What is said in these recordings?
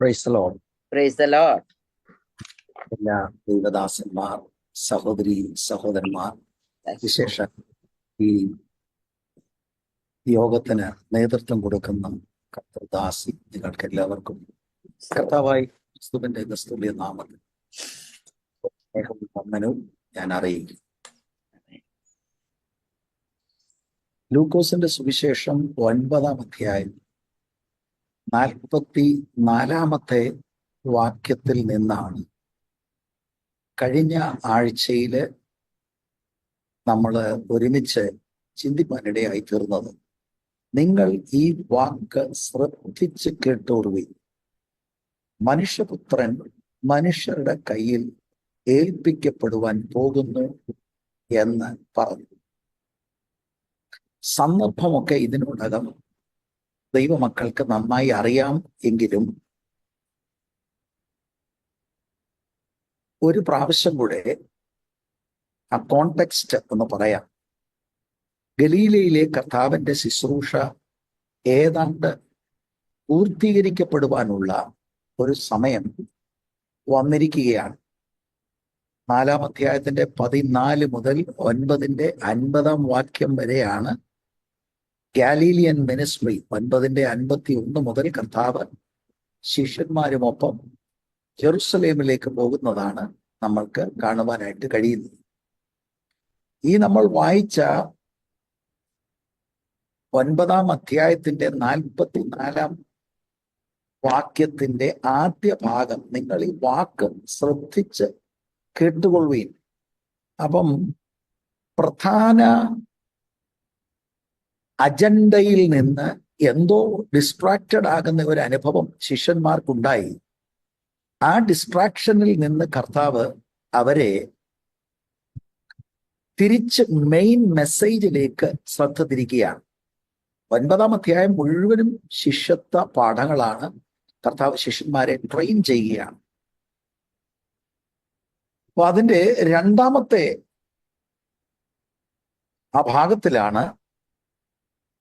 Price the Lord. Praise the Lord. എല്ലാ ദൈവദാസന്മാർ, സഹോദരി സഹോദരന്മാർ, വിശേഷ ഈ യോഗത്തിന് നേതൃത്വം കൊടുക്കുന്ന കർത്തൃദാസി, നിങ്ങൾക്ക് എല്ലാവർക്കും കർത്താവായി ക്രിസ്തുവിന്റെ നിസ്തുല്യ നാമത്തിൽ സ്നേഹവും വന്ദനവും ഞാൻ അറിയിക്കും. ലൂക്കോസിന്റെ സുവിശേഷം 9-ാം അധ്യായം 44-ാമത്തെ വാക്യത്തിൽ നിന്നാണ് കഴിഞ്ഞ ആഴ്ചയില് നമ്മൾ ഒരുമിച്ച് ചിന്തിപ്പാനിടയായി തീർന്നത്. നിങ്ങൾ ഈ വാക്ക് ശ്രദ്ധിച്ച് കേട്ടോറുവിൻ, മനുഷ്യപുത്രൻ മനുഷ്യരുടെ കയ്യിൽ ഏൽപ്പിക്കപ്പെടുവാൻ പോകുന്നു എന്ന് പറഞ്ഞു. സന്ദർഭമൊക്കെ ഇതിനോടകം ദൈവമക്കൾക്ക് നന്നായി അറിയാം. എങ്കിലും ഒരു പ്രാവശ്യം കൂടെ ആ കോണ്ടെക്സ്റ്റ് ഒന്ന് പറയാം. ഗലീലയിലെ കർത്താവിന്റെ ശുശ്രൂഷ ഏതാണ്ട് പൂർത്തീകരിക്കപ്പെടുവാനുള്ള ഒരു സമയം വന്നിരിക്കുകയാണ്. 4-ാം അധ്യായത്തിന്റെ 14 മുതൽ 9-ന്റെ 50-ാം വാക്യം വരെയാണ് ഗാലീലിയൻ മിനിസ്ട്രി. 9-ന്റെ 51 മുതൽ കർത്താവ് ശിഷ്യന്മാരുമൊപ്പം ജെറുസലേമിലേക്ക് പോകുന്നതാണ് നമ്മൾക്ക് കാണുവാനായിട്ട് കഴിയുന്നത്. ഈ നമ്മൾ വായിച്ച 9-ാം അധ്യായത്തിന്റെ 44-ാം വാക്യത്തിന്റെ ആദ്യ ഭാഗം നിങ്ങൾ ഈ വാക്ക് ശ്രദ്ധിച്ച് കേട്ടുകൊള്ളുകയും. അപ്പം പ്രധാന അജണ്ടയിൽ നിന്ന് എന്തോ ഡിസ്ട്രാക്റ്റഡ് ആകുന്ന ഒരു അനുഭവം ശിഷ്യന്മാർക്കുണ്ടായി. ആ ഡിസ്ട്രാക്ഷനിൽ നിന്ന് കർത്താവ് അവരെ തിരിച്ച് മെയിൻ മെസ്സേജിലേക്ക് ശ്രദ്ധ തിരിക്കുകയാണ്. 9-ാം അധ്യായം മുഴുവനും ശിഷ്യത്വ പാഠങ്ങളാണ്. കർത്താവ് ശിഷ്യന്മാരെ ട്രെയിൻ ചെയ്യുകയാണ്. അപ്പൊ അതിന്റെ 2-ാമത്തെ ആ ഭാഗത്തിലാണ്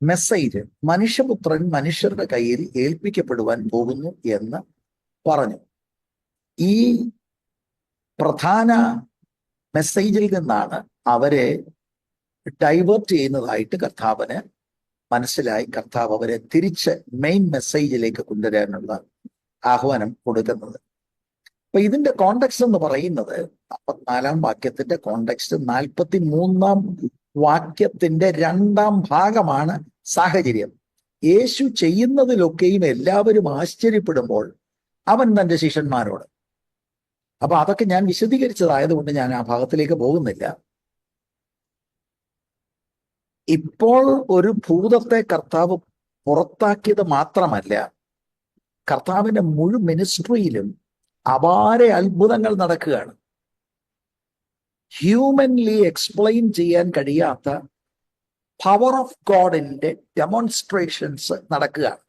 മെസ്സേജ്. മനുഷ്യപുത്രൻ മനുഷ്യരുടെ കയ്യിൽ ഏൽപ്പിക്കപ്പെടുവാൻ പോകുന്നു എന്ന് പറഞ്ഞു. ഈ പ്രധാന മെസ്സേജിൽ നിന്നാണ് അവരെ ഡൈവേർട്ട് ചെയ്യുന്നതായിട്ട് കർത്താവിന് മനസ്സിലായി. കർത്താവ് അവരെ തിരിച്ച് മെയിൻ മെസ്സേജിലേക്ക് കൊണ്ടുവരാനുള്ള ആഹ്വാനം കൊടുക്കുന്നത്. അപ്പൊ ഇതിന്റെ കോണ്ടെക്സ്റ്റ് എന്ന് പറയുന്നത് 44-ാം വാക്യത്തിന്റെ കോണ്ടെക്സ്റ്റ് 43-ാം വാക്യത്തിന്റെ 2-ാം ഭാഗമാണ്. സാഹചര്യം യേശു ചെയ്യുന്നതിലൊക്കെയും എല്ലാവരും ആശ്ചര്യപ്പെടുമ്പോൾ അവൻ തന്റെ ശിഷ്യന്മാരോട്, അപ്പൊ അതൊക്കെ ഞാൻ വിശദീകരിച്ചതായതുകൊണ്ട് ഞാൻ ആ ഭാഗത്തിലേക്ക് പോകുന്നില്ല. ഇപ്പോൾ ഒരു ഭൂതത്തെ കർത്താവ് പുറത്താക്കിയത് മാത്രമല്ല, കർത്താവിന്റെ മുഴുവൻ മിനിസ്ട്രിയിലും അപാര അത്ഭുതങ്ങൾ നടക്കുകയാണ്. ഹ്യൂമൻലി എക്സ്പ്ലെയിൻ ചെയ്യാൻ കഴിയാത്ത പവർ ഓഫ് ഗോഡിന്റെ ഡെമോൺസ്ട്രേഷൻസ് നടക്കുകയാണ്.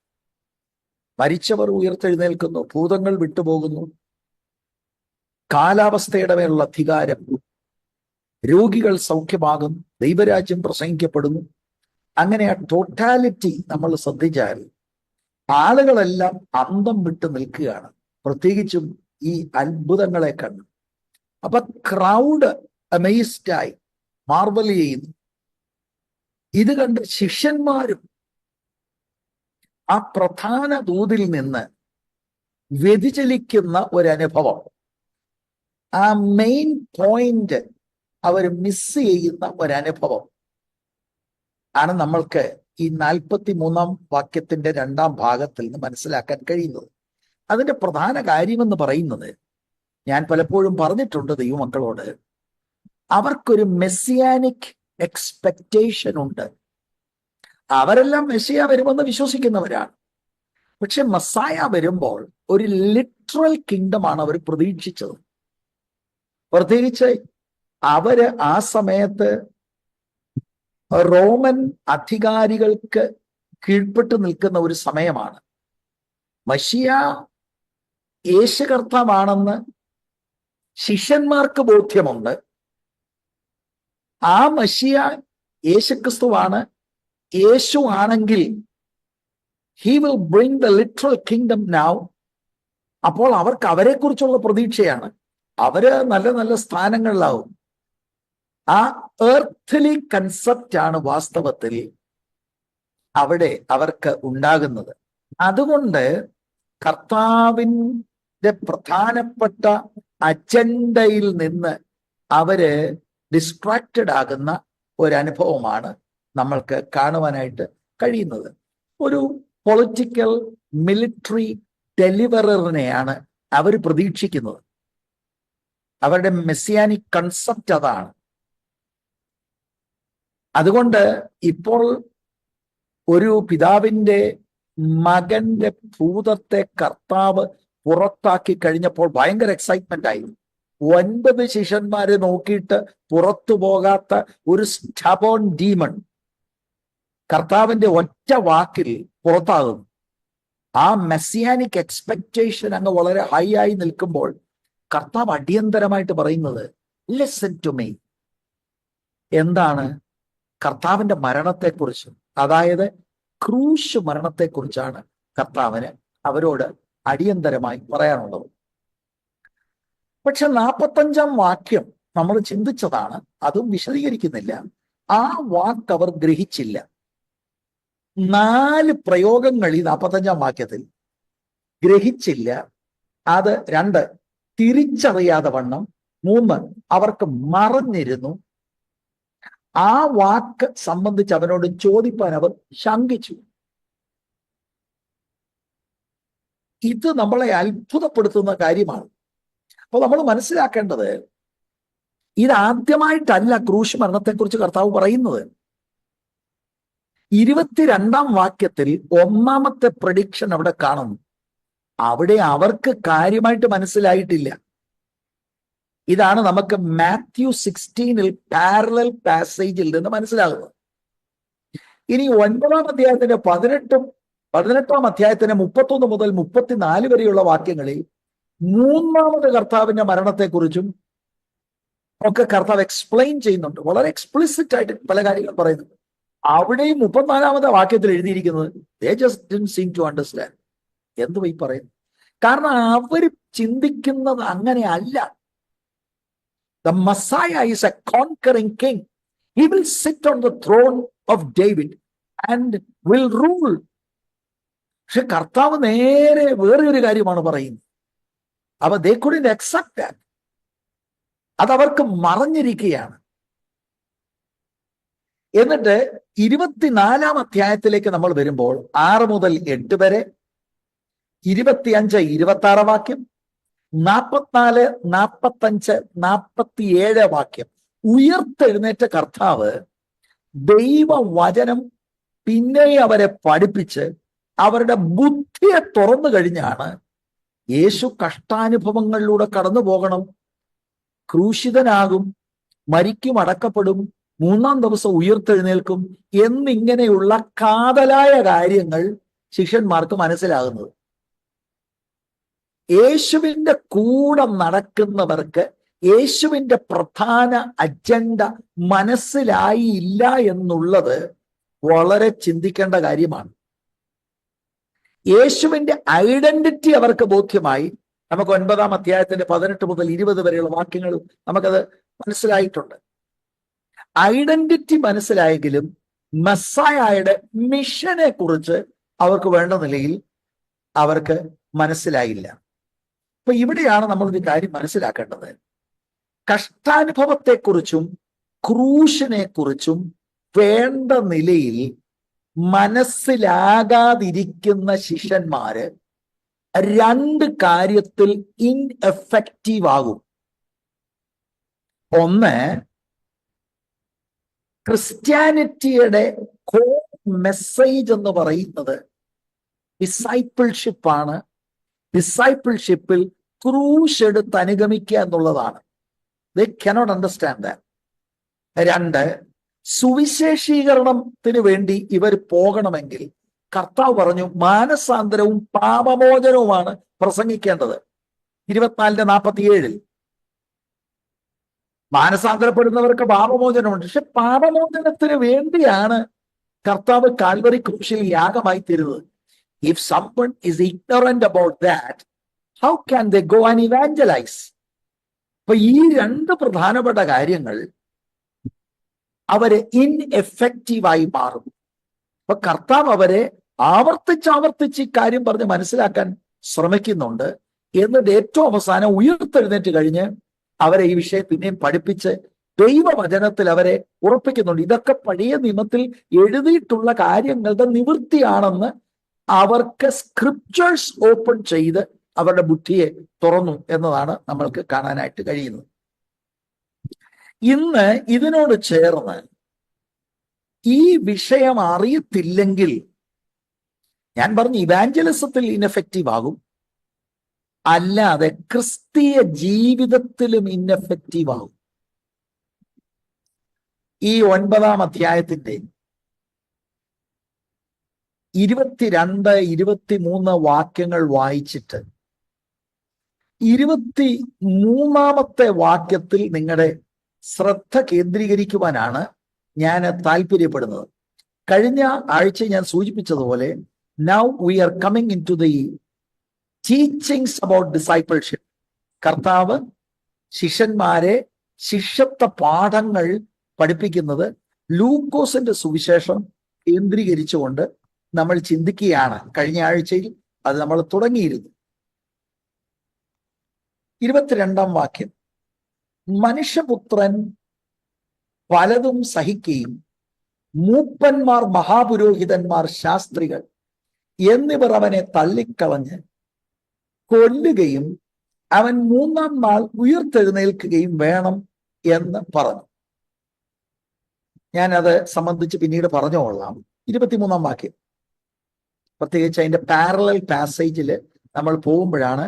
മരിച്ചവർ ഉയർത്തെഴുന്നേൽക്കുന്നു, ഭൂതങ്ങൾ വിട്ടുപോകുന്നു, കാലാവസ്ഥയുടെ മേലുള്ള അധികാരം, രോഗികൾ സൗഖ്യമാകുന്നു, ദൈവരാജ്യം പ്രസംഗിക്കപ്പെടുന്നു. അങ്ങനെ ആ ടോട്ടാലിറ്റി നമ്മൾ ശ്രദ്ധിച്ചാൽ ആളുകളെല്ലാം അന്തം വിട്ട് നിൽക്കുകയാണ്, പ്രത്യേകിച്ചും ഈ അത്ഭുതങ്ങളെ കണ്ട്. അപ്പൊ ക്രൗഡ് അമേസ്ഡായി മാർവൽ ചെയ്യുന്നു. ഇത് കണ്ട് ശിഷ്യന്മാരും ആ പ്രധാന ദൂതിൽ നിന്ന് വ്യതിചലിക്കുന്ന ഒരനുഭവം, ആ മെയിൻ പോയിന്റ് അവർ മിസ് ചെയ്യുന്ന ഒരനുഭവം ആണ് നമ്മൾക്ക് ഈ 43-ാം വാക്യത്തിന്റെ 2-ാം ഭാഗത്തിൽ നിന്ന് മനസ്സിലാക്കാൻ കഴിയുന്നത്. അതിന്റെ പ്രധാന കാര്യമെന്ന് പറയുന്നത്, ഞാൻ പലപ്പോഴും പറഞ്ഞിട്ടുണ്ട് ദൈവമക്കളോട്, അവർക്കൊരു മെസ്സിയാനിക് എക്സ്പെക്ടേഷൻ ഉണ്ട്. അവരെല്ലാം മെസ്സിയ വരുമെന്ന് വിശ്വസിക്കുന്നവരാണ്. പക്ഷെ മസായ വരുമ്പോൾ ഒരു ലിറ്ററൽ കിങ്ഡമാണ് അവർ പ്രതീക്ഷിച്ചത്. പ്രത്യേകിച്ച് അവര് ആ സമയത്ത് റോമൻ അധികാരികൾക്ക് കീഴ്പ്പെട്ട് നിൽക്കുന്ന ഒരു സമയമാണ്. മശിയ യേശു കർത്താവാണെന്ന് ശിഷ്യന്മാർക്ക് ബോധ്യമുണ്ട്. ആ മശിയ യേശുക്രിസ്തുവാണ്. യേശു ആണെങ്കിൽ he will bring the literal kingdom now അപ്പോൾ അവർക്ക് അവരെക്കുറിച്ചുള്ള പ്രതീക്ഷയാണ്. അവര് നല്ല നല്ല സ്ഥാനങ്ങളിലാവും. ആ എർത്ത്ലി കൺസെപ്റ്റ് ആണ് വാസ്തവത്തിൽ അവിടെ അവർക്ക് ഉണ്ടാകുന്നത്. അതുകൊണ്ട് കർത്താവിൻ്റെ പ്രധാനപ്പെട്ട അജണ്ടയിൽ നിന്ന് അവര് ഡിസ്ട്രാക്റ്റഡ് ആകുന്ന ഒരനുഭവമാണ് നമ്മൾക്ക് കാണുവാനായിട്ട് കഴിയുന്നത്. ഒരു പൊളിറ്റിക്കൽ മിലിറ്ററി ഡെലിവറിനെയാണ് അവർ പ്രതീക്ഷിക്കുന്നത്. അവരുടെ മെസ്സിയാനിക് കൺസെപ്റ്റ് അതാണ്. അതുകൊണ്ട് ഇപ്പോൾ ഒരു പിതാവിൻ്റെ മകന്റെ ഭൂതത്തെ കർത്താവ് പുറത്താക്കി കഴിഞ്ഞപ്പോൾ ഭയങ്കര എക്സൈറ്റ്മെന്റ് ആയി. 9 ശിഷ്യന്മാരെ നോക്കിയിട്ട് പുറത്തു പോകാത്ത ഒരു സ്റ്റബോൺ ഡീമൺ കർത്താവിന്റെ ഒറ്റ വാക്കിൽ പുറത്താകുന്നു. ആ മെസ്സിയാനിക് എക്സ്പെക്ടേഷൻ അങ്ങ് വളരെ ഹൈ ആയി നിൽക്കുമ്പോൾ കർത്താവ് അടിയന്തരമായിട്ട് പറയുന്നത് ലിസൺ ടു മീ. എന്താണ്? കർത്താവിന്റെ മരണത്തെക്കുറിച്ച്, അതായത് ക്രൂശ് മരണത്തെക്കുറിച്ചാണ് കർത്താവിന് അവരോട് അടിയന്തരമായി പറയാനുള്ളത്. പക്ഷെ 45-ാം വാക്യം നമ്മൾ ചിന്തിച്ചതാണ്, അതും വിശദീകരിക്കുന്നില്ല. ആ വാക്ക് അവർ ഗ്രഹിച്ചില്ല. 4 പ്രയോഗങ്ങൾ ഈ 45-ാം വാക്യത്തിൽ ഗ്രഹിച്ചില്ല. അത് 2 തിരിച്ചറിയാതെ വണ്ണം, 3 അവർക്ക് മറഞ്ഞിരുന്നു. ആ വാക്ക് സംബന്ധിച്ച് അവനോട് ചോദിപ്പാൻ അവർ ശങ്കിച്ചു. ഇത് നമ്മളെ അത്ഭുതപ്പെടുത്തുന്ന കാര്യമാണ്. അപ്പൊ നമ്മൾ മനസ്സിലാക്കേണ്ടത്, ഇതാദ്യമായിട്ടല്ല ക്രൂശ് മരണത്തെക്കുറിച്ച് കർത്താവ് പറയുന്നത്. 22-ാം വാക്യത്തിൽ 1-ാമത്തെ പ്രഡിക്ഷൻ അവിടെ കാണുന്നു. അവിടെ അവർക്ക് കാര്യമായിട്ട് മനസ്സിലായിട്ടില്ല. ഇതാണ് നമുക്ക് മാത്യു 16-ൽ പാരലൽ പാസേജിൽ നിന്ന് മനസ്സിലാകുന്നത്. ഇനി 9-ാം അധ്യായത്തിന്റെ 18-ാം അധ്യായത്തിന്റെ 31 മുതൽ 34 വരെയുള്ള വാക്യങ്ങളിൽ 3-ാമത് കർത്താവിന്റെ മരണത്തെക്കുറിച്ചും ഒക്കെ കർത്താവ് എക്സ്പ്ലെയിൻ ചെയ്യുന്നുണ്ട്. വളരെ എക്സ്പ്ലിസിറ്റ് ആയിട്ട് പല കാര്യങ്ങൾ പറയുന്നുണ്ട്. അവിടെയും 34-ാമത്തെ വാക്യത്തിൽ എഴുതിയിരിക്കുന്നത് they just didn't seem to understand. എന്തുവാ ഈ പറയുന്നത്? കാരണം അവർ ചിന്തിക്കുന്നത് അങ്ങനെ അല്ല. The Messiah is a conquering king. He will sit on the throne of David and will rule. പക്ഷെ കർത്താവ് നേരെ വേറെ ഒരു കാര്യമാണ് പറയുന്നത്. അവ they couldn't accept that. അതവർക്ക് മറഞ്ഞിരിക്കുകയാണ്. എന്നിട്ട് 24-ാം അധ്യായത്തിലേക്ക് നമ്മൾ വരുമ്പോൾ 6 മുതൽ 8 വരെ, 25, 26 വാക്യം, 44, 45, 47 വാക്യം, ഉയർത്തെഴുന്നേറ്റ കർത്താവ് ദൈവവചനം പിന്നെ അവരെ പഠിപ്പിച്ച് അവരുടെ ബുദ്ധിയെ തുറന്നു കഴിഞ്ഞാണ് യേശു കഷ്ടാനുഭവങ്ങളിലൂടെ കടന്നു പോകണം, ക്രൂശിതനാകും, മരിക്കും, അടക്കപ്പെടും, 3-ാം ദിവസം ഉയർത്തെഴുന്നേൽക്കും എന്നിങ്ങനെയുള്ള കാതലായ കാര്യങ്ങൾ ശിഷ്യന്മാർക്ക് മനസ്സിലാകുന്നത്. യേശുവിന്റെ കൂടെ നടക്കുന്നവർക്ക് യേശുവിന്റെ പ്രധാന അജണ്ട മനസ്സിലായില്ല എന്നുള്ളത് വളരെ ചിന്തിക്കേണ്ട കാര്യമാണ്. യേശുവിന്റെ ഐഡന്റിറ്റി അവർക്ക് ബോധ്യമായി. നമുക്ക് 9-ാം അധ്യായത്തിന്റെ 18 മുതൽ 20 വരെയുള്ള വാക്യങ്ങൾ നമുക്കത് മനസ്സിലായിട്ടുണ്ട്. ഐഡന്റിറ്റി മനസ്സിലായെങ്കിലും മെസ്സായയുടെ മിഷനെ കുറിച്ച് അവർക്ക് വേണ്ട നിലയിൽ അവർക്ക് മനസ്സിലായില്ല. അപ്പൊ ഇവിടെയാണ് നമ്മൾ ഒരു കാര്യം മനസ്സിലാക്കേണ്ടത്. കഷ്ടാനുഭവത്തെക്കുറിച്ചും ക്രൂശിനെ കുറിച്ചും വേണ്ട നിലയിൽ മനസ്സിലാകാതിരിക്കുന്ന ശിഷ്യന്മാര് 2 കാര്യത്തിൽ ഇൻഎഫക്റ്റീവ് ആകും. ഒന്ന്, ക്രിസ്ത്യാനിറ്റിയുടെ കോർ മെസ്സേജ് എന്ന് പറയുന്നത് ഡിസൈപ്പിൾഷിപ്പാണ്. ഡിസൈപ്പിൾഷിപ്പിൽ ക്രൂശ് എടുത്ത് അനുഗമിക്കുക എന്നുള്ളതാണ്. They cannot understand that. 2, സുവിശേഷീകരണത്തിന് വേണ്ടി ഇവർ പോകണമെങ്കിൽ കർത്താവ് പറഞ്ഞു മാനസാന്തരവും പാപമോചനവുമാണ് പ്രസംഗിക്കേണ്ടത്. 24:47 മാനസാന്തരപ്പെടുന്നവർക്ക് പാപമോചനമുണ്ട്. പക്ഷെ പാപമോചനത്തിന് വേണ്ടിയാണ് കർത്താവ് കാൽവറി ക്രൂശിൽ യാഗമായി തീരുന്നത്. If someone is ignorant about that, how can they go and evangelise? അപ്പൊ ഈ രണ്ട് പ്രധാനപ്പെട്ട കാര്യങ്ങൾ അവര് ഇൻഎഫക്റ്റീവായി മാറും. അപ്പൊ കർത്താവ് അവരെ ആവർത്തിച്ച് ഈ കാര്യം പറഞ്ഞ് മനസ്സിലാക്കാൻ ശ്രമിക്കുന്നുണ്ട്. എന്നിട്ട് ഏറ്റവും അവസാനം ഉയർത്തെഴുന്നേറ്റ് കഴിഞ്ഞ് അവരെ ഈ വിഷയം പിന്നെയും പഠിപ്പിച്ച് ദൈവവചനത്തിൽ അവരെ ഉറപ്പിക്കുന്നുണ്ട്. ഇതൊക്കെ പഴയ നിയമത്തിൽ എഴുതിയിട്ടുള്ള കാര്യങ്ങളുടെ നിവൃത്തിയാണെന്ന് അവർക്ക് സ്ക്രിപ്ചേഴ്സ് ഓപ്പൺ ചെയ്ത് അവരുടെ ബുദ്ധിയെ തുറന്നു എന്നതാണ് നമ്മൾക്ക് കാണാനായിട്ട് കഴിയുന്നത്. ഇന്ന് ഇതിനോട് ചേർന്ന് ഈ വിഷയം അറിയത്തില്ലെങ്കിൽ ഞാൻ പറഞ്ഞു ഇവാഞ്ചലിസത്തിൽ ഇൻഎഫക്റ്റീവ് ആകും, അല്ലാതെ ക്രിസ്തീയ ജീവിതത്തിലും ഇൻഎഫക്റ്റീവ് ആകും. ഈ 9-ാം അധ്യായത്തിന്റെ 22, 23 വാക്യങ്ങൾ വായിച്ചിട്ട് 23-ാമത്തെ വാക്യത്തിൽ നിങ്ങളുടെ ശ്രദ്ധ കേന്ദ്രീകരിക്കുവാനാണ് ഞാൻ താല്പര്യപ്പെടുന്നത്. കഴിഞ്ഞ ആഴ്ച ഞാൻ സൂചിപ്പിച്ചതുപോലെ now we are coming into the teachings about discipleship. കർത്താവ് ശിഷ്യന്മാരെ ശിഷ്യത്വ പാഠങ്ങൾ പഠിപ്പിക്കുന്നത് ലൂക്കോസിന്റെ സുവിശേഷം കേന്ദ്രീകരിച്ചുകൊണ്ട് നമ്മൾ ചിന്തിക്കുകയാണ്. കഴിഞ്ഞ ആഴ്ചയിൽ അത് നമ്മൾ തുടങ്ങിയിരുന്നു. 22-ാം വാക്യം, മനുഷ്യപുത്രൻ പലതും സഹിക്കുകയും മൂപ്പന്മാർ, മഹാപുരോഹിതന്മാർ, ശാസ്ത്രികൾ എന്നിവർ അവനെ തള്ളിക്കളഞ്ഞ് കൊല്ലുകയും അവൻ 3-ാം നാൾ ഉയർത്തെഴുന്നേൽക്കുകയും വേണം എന്ന് പറഞ്ഞു. ഞാനത് സംബന്ധിച്ച് പിന്നീട് പറഞ്ഞുകൊള്ളാം. 23-ാം വാക്യം, പ്രത്യേകിച്ച് അതിന്റെ പാരലൽ പാസേജിൽ നമ്മൾ പോകുമ്പോഴാണ്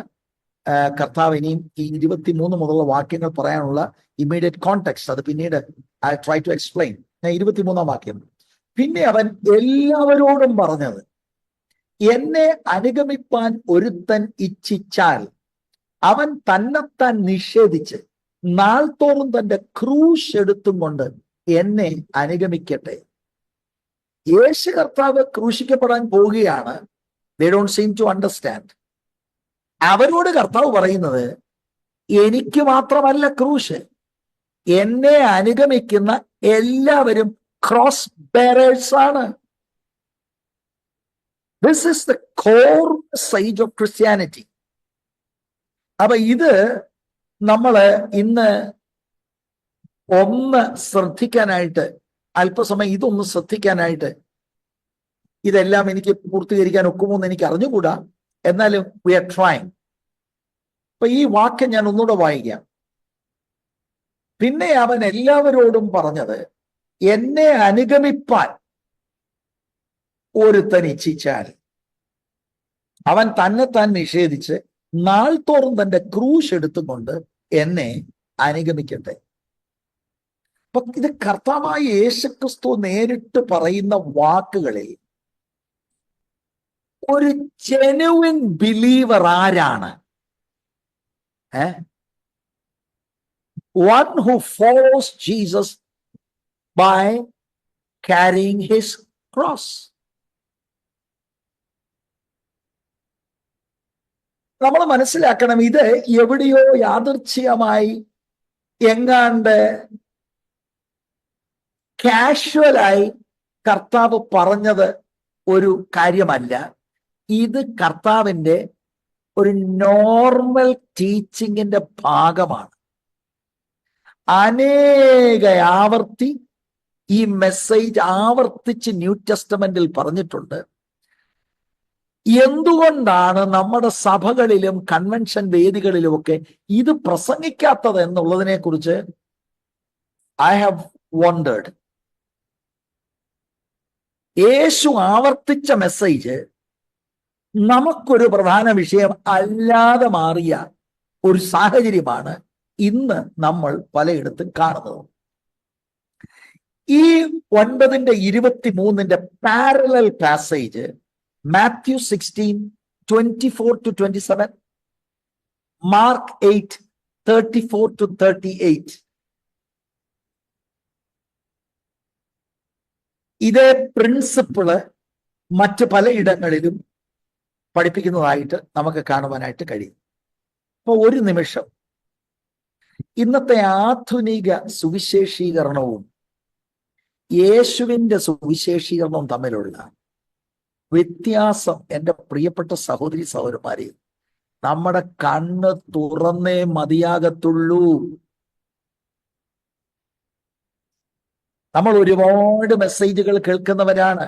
കർത്താവ് ഇനിയും ഈ 23 മുതലുള്ള വാക്യങ്ങൾ പറയാനുള്ള ഇമ്മീഡിയറ്റ് കോണ്ടെക്സ്റ്റ് അത് പിന്നീട് ഐ ട്രൈ ടു എക്സ്പ്ലെയിൻ. ഞാൻ 23-ാം വാക്യം, പിന്നെ അവൻ എല്ലാവരോടും പറഞ്ഞത്, എന്നെ അനുഗമിപ്പാൻ ഒരുത്തൻ ഇച്ഛിച്ചാൽ അവൻ തന്നെത്താൻ നിഷേധിച്ച് നാൾ തോറും തന്റെ ക്രൂശ് എടുത്തും കൊണ്ട് എന്നെ അനുഗമിക്കട്ടെ. യേശു കർത്താവ് ക്രൂശിക്കപ്പെടാൻ പോവുകയാണ്. They don't seem to understand. അവരോട് കർത്താവ് പറയുന്നത്, എനിക്ക് മാത്രമല്ല ക്രൂശ്, എന്നെ അനുഗമിക്കുന്ന എല്ലാവരും ക്രോസ് ബെയറേഴ്സ് ആണ്. This is the core message of Christianity. അപ്പൊ ഇത് നമ്മള് ഇന്ന് ഒന്ന് ശ്രദ്ധിക്കാനായിട്ട്, അല്പസമയം ഇതൊന്ന് ശ്രദ്ധിക്കാനായിട്ട്, ഇതെല്ലാം എനിക്ക് പൂർത്തീകരിക്കാൻ ഒക്കുമോ എന്ന് എനിക്ക് അറിഞ്ഞുകൂടാ, എന്നാലും വി ആർ ട്രൈങ്. അപ്പൊ ഈ വാക്യം ഞാൻ ഒന്നുകൂടെ വായിക്കാം. പിന്നെ അവൻ എല്ലാവരോടും പറഞ്ഞത്, എന്നെ അനുഗമിപ്പാൻ ഒരുത്തൻ ഇച്ഛിച്ചാൽ അവൻ തന്നെത്താൻ നിഷേധിച്ച് നാൾ തോറും തന്റെ ക്രൂശ് എടുത്തുകൊണ്ട് എന്നെ അനുഗമിക്കട്ടെ. അപ്പൊ ഇത് കർത്താവായ യേശുക്രിസ്തു നേരിട്ട് പറയുന്ന വാക്കുകളിൽ ഒരു ജെനുവിൻ ബിലീവർ ആരാണ്? One who follows Jesus by carrying his cross. നമ്മൾ മനസ്സിലാക്കണം, ഇത് എവിടെയോ യാദൃച്ഛികമായി എങ്ങാണ്ട് കാഷ്വലായി കർത്താവ് പറഞ്ഞത് ഒരു കാര്യമല്ല. ഇത് കർത്താവിന്റെ ഒരു നോർമൽ ടീച്ചിങ്ങിന്റെ ഭാഗമാണ്. അനേക ആവർത്തി ഈ മെസ്സേജ് ആവർത്തിച്ച് ന്യൂ ടെസ്റ്റമെന്റിൽ പറഞ്ഞിട്ടുണ്ട്. എന്തുകൊണ്ടാണ് നമ്മുടെ സഭകളിലും കൺവെൻഷൻ വേദികളിലുമൊക്കെ ഇത് പ്രസംഗിക്കാത്തത് എന്നുള്ളതിനെ കുറിച്ച് ഐ ഹാവ് വണ്ടേർഡ്. യേശു ആവർത്തിച്ച മെസ്സേജ് നമുക്കൊരു പ്രധാന വിഷയം അല്ലാതെ മാറിയ ഒരു സാഹചര്യമാണ് ഇന്ന് നമ്മൾ പലയിടത്തും കാണുന്നത്. ഈ 9-23 പാരലൽ പാസേജ് മാത്യു 16:24-27, മാർക്ക് 8:34-38. ഇതേ പ്രിൻസിപ്പിള് മറ്റ് പലയിടങ്ങളിലും പഠിപ്പിക്കുന്നതായിട്ട് നമുക്ക് കാണുവാനായിട്ട് കഴിയും. അപ്പൊ ഒരു നിമിഷം, ഇന്നത്തെ ആധുനിക സുവിശേഷീകരണവും യേശുവിന്റെ സുവിശേഷീകരണവും തമ്മിലുള്ള വ്യത്യാസം എൻ്റെ പ്രിയപ്പെട്ട സഹോദരി സഹോദരന്മാരെ, നമ്മുടെ കണ്ണ് തുറന്നേ മതിയാകത്തുള്ളൂ. നമ്മൾ ഒരുപാട് മെസ്സേജുകൾ കേൾക്കുന്നവരാണ്.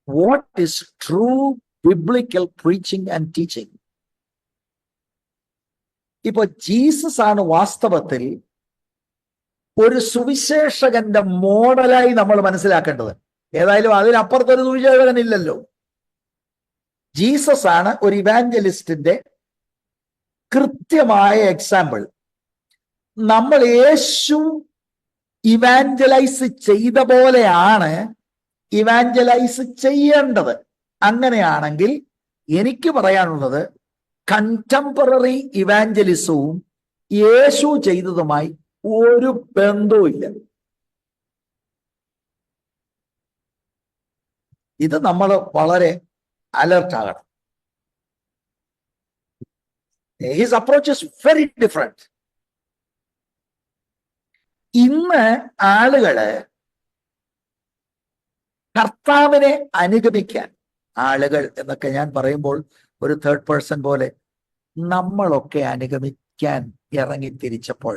What is true biblical preaching and teaching? ഇപ്പൊ ജീസസ് ആണ് വാസ്തവത്തിൽ ഒരു സുവിശേഷകന്റെ മോഡലായി നമ്മൾ മനസ്സിലാക്കേണ്ടത്. ഏതായാലും അതിനപ്പുറത്തൊരു സുവിശേഷകൻ ഇല്ലല്ലോ. ജീസസ് ആണ് ഒരു ഇവാഞ്ചലിസ്റ്റിന്റെ കൃത്യമായ എക്സാമ്പിൾ. നമ്മൾ യേശു ഇവാഞ്ചലൈസ് ചെയ്ത പോലെയാണ് ഇവാഞ്ചലൈസ് ചെയ്യേണ്ടത്. അങ്ങനെയാണെങ്കിൽ എനിക്ക് പറയാനുള്ളത്, കണ്ടംപററി ഇവാഞ്ചലിസവും യേശു ചെയ്തതുമായി ഒരു ബന്ധവുമില്ല. ഇത് നമ്മൾ വളരെ അലർട്ടാകണം. His approach is very different. ഇന്ന് ആളുകള് കർത്താവിനെ അനുഗമിക്കാൻ, ആളുകൾ എന്നൊക്കെ ഞാൻ പറയുമ്പോൾ ഒരു തേർഡ് പേഴ്സൺ പോലെ, നമ്മളൊക്കെ അനുഗമിക്കാൻ ഇറങ്ങി തിരിച്ചപ്പോൾ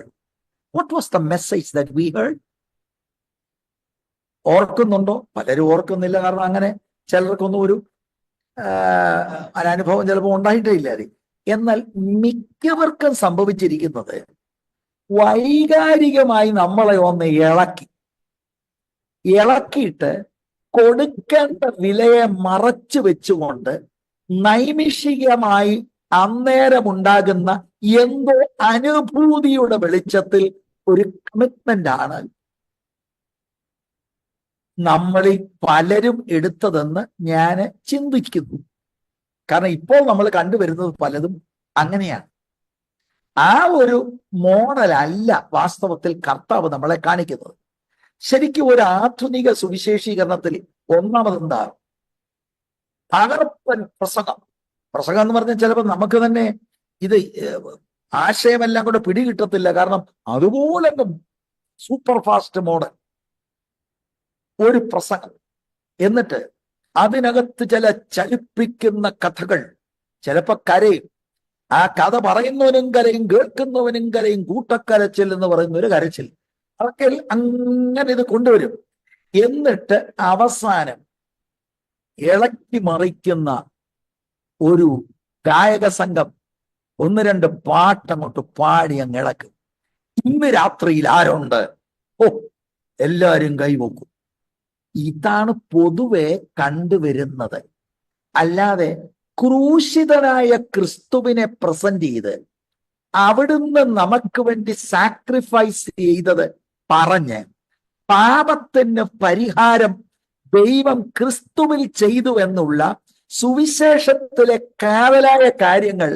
what was the message that we heard? ഓർക്കുന്നുണ്ടോ? പലരും ഓർക്കുന്നില്ല. കാരണം അങ്ങനെ ചിലർക്കൊന്നും ഒരു അനുഭവം ചിലപ്പോൾ ഉണ്ടായിട്ടേ ഇല്ല. എന്നാൽ മിക്കവർക്കും സംഭവിച്ചിരിക്കുന്നത്, വൈകാരികമായി നമ്മളെ ഒന്ന് ഇളക്കിയിട്ട് കൊടുക്കേണ്ട വിലയെ മറച്ചു വെച്ചുകൊണ്ട് നൈമിഷികമായി അന്നേരം ഉണ്ടാകുന്ന എന്തോ അനുഭൂതിയുടെ വെളിച്ചത്തിൽ ഒരു കമ്മിറ്റ്മെന്റ് ആണ് നമ്മളിൽ പലരും എടുത്തതെന്ന് ഞാൻ ചിന്തിക്കുന്നു. കാരണം ഇപ്പോൾ നമ്മൾ കണ്ടുവരുന്നത് പലതും അങ്ങനെയാണ്. ആ ഒരു മോഡലല്ല വാസ്തവത്തിൽ കർത്താവ് നമ്മളെ കാണിക്കുന്നത്. ശരിക്കും ഒരു ആധുനിക സുവിശേഷീകരണത്തിൽ ഒന്നാമതെന്താ? തകർപ്പൻ പ്രസംഗം എന്ന് പറഞ്ഞാൽ ചിലപ്പോൾ നമുക്ക് തന്നെ ഇത് ആശയമെല്ലാം കൂടെ പിടികിട്ടത്തില്ല. കാരണം അതുപോലെ സൂപ്പർ ഫാസ്റ്റ് മോഡൽ ഒരു പ്രസംഗം, എന്നിട്ട് അതിനകത്ത് ചില ചലിപ്പിക്കുന്ന കഥകൾ, ചിലപ്പോ കരയും. ആ കഥ പറയുന്നവനും കരയും, കേൾക്കുന്നവനും കരയും. കൂട്ടക്കരച്ചിൽ എന്ന് പറയുന്ന ഒരു കരച്ചിൽ, അതൊക്കെ അങ്ങനെ ഇത് കൊണ്ടുവരും. എന്നിട്ട് അവസാനം ഇളക്കി മറിക്കുന്ന ഒരു ഗായക സംഘം ഒന്ന് രണ്ട് പാട്ടങ്ങോട്ട് പാടി അങ്ങ് ഇളക്കും. ഇന്ന് രാത്രിയിൽ ആരുണ്ട്? ഓ, എല്ലാവരും കൈവക്കും. ഇതാണ് പൊതുവെ കണ്ടുവരുന്നത്. അല്ലാതെ ക്രൂശിതനായ ക്രിസ്തുവിനെ പ്രസന്റ് ചെയ്ത് അവിടുന്ന് നമുക്ക് വേണ്ടി സാക്രിഫൈസ് ചെയ്തത് പറഞ്ഞ് പാപത്തിന് പരിഹാരം ദൈവം ക്രിസ്തുവിൽ ചെയ്തു എന്നുള്ള സുവിശേഷത്തിലെ കാവലായ കാര്യങ്ങൾ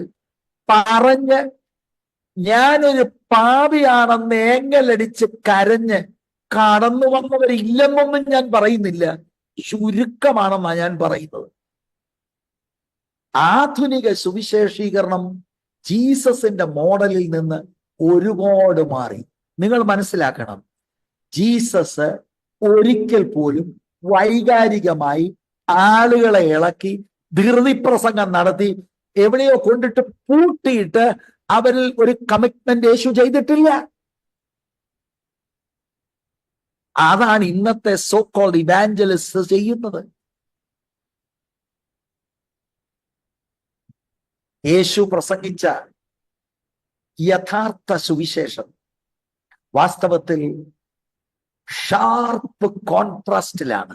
പറഞ്ഞ് ഞാനൊരു പാപിയാണെന്ന് ഏങ്ങലടിച്ച് കരഞ്ഞ് കടന്നു വന്നവരില്ലെന്നൊന്നും ഞാൻ പറയുന്നില്ല, ചുരുക്കമാണെന്നാണ് ഞാൻ പറയുന്നത്. ആധുനിക സുവിശേഷീകരണം ജീസസിന്റെ മോഡലിൽ നിന്ന് ഒരുപാട് മാറി. നിങ്ങൾ മനസ്സിലാക്കണം, ജീസസ് ഒരിക്കൽ പോലും വൈകാരികമായി ആളുകളെ ഇളക്കി ധൃതിപ്രസംഗം നടത്തി എവിടെയോ കൊണ്ടിട്ട് പൂട്ടിയിട്ട് അവരിൽ ഒരു കമ്മിറ്റ്മെന്റ് യേശു ചെയ്തിട്ടില്ല. അതാണ് ഇന്നത്തെ സോ കോൾഡ് ഇവാഞ്ചലിസ്റ്റ് ചെയ്യുന്നത്. യേശു പ്രസംഗിച്ച യഥാർത്ഥ സുവിശേഷം വാസ്തവത്തിൽ ഷാർപ്പ് കോൺട്രാസ്റ്റിലാണ്.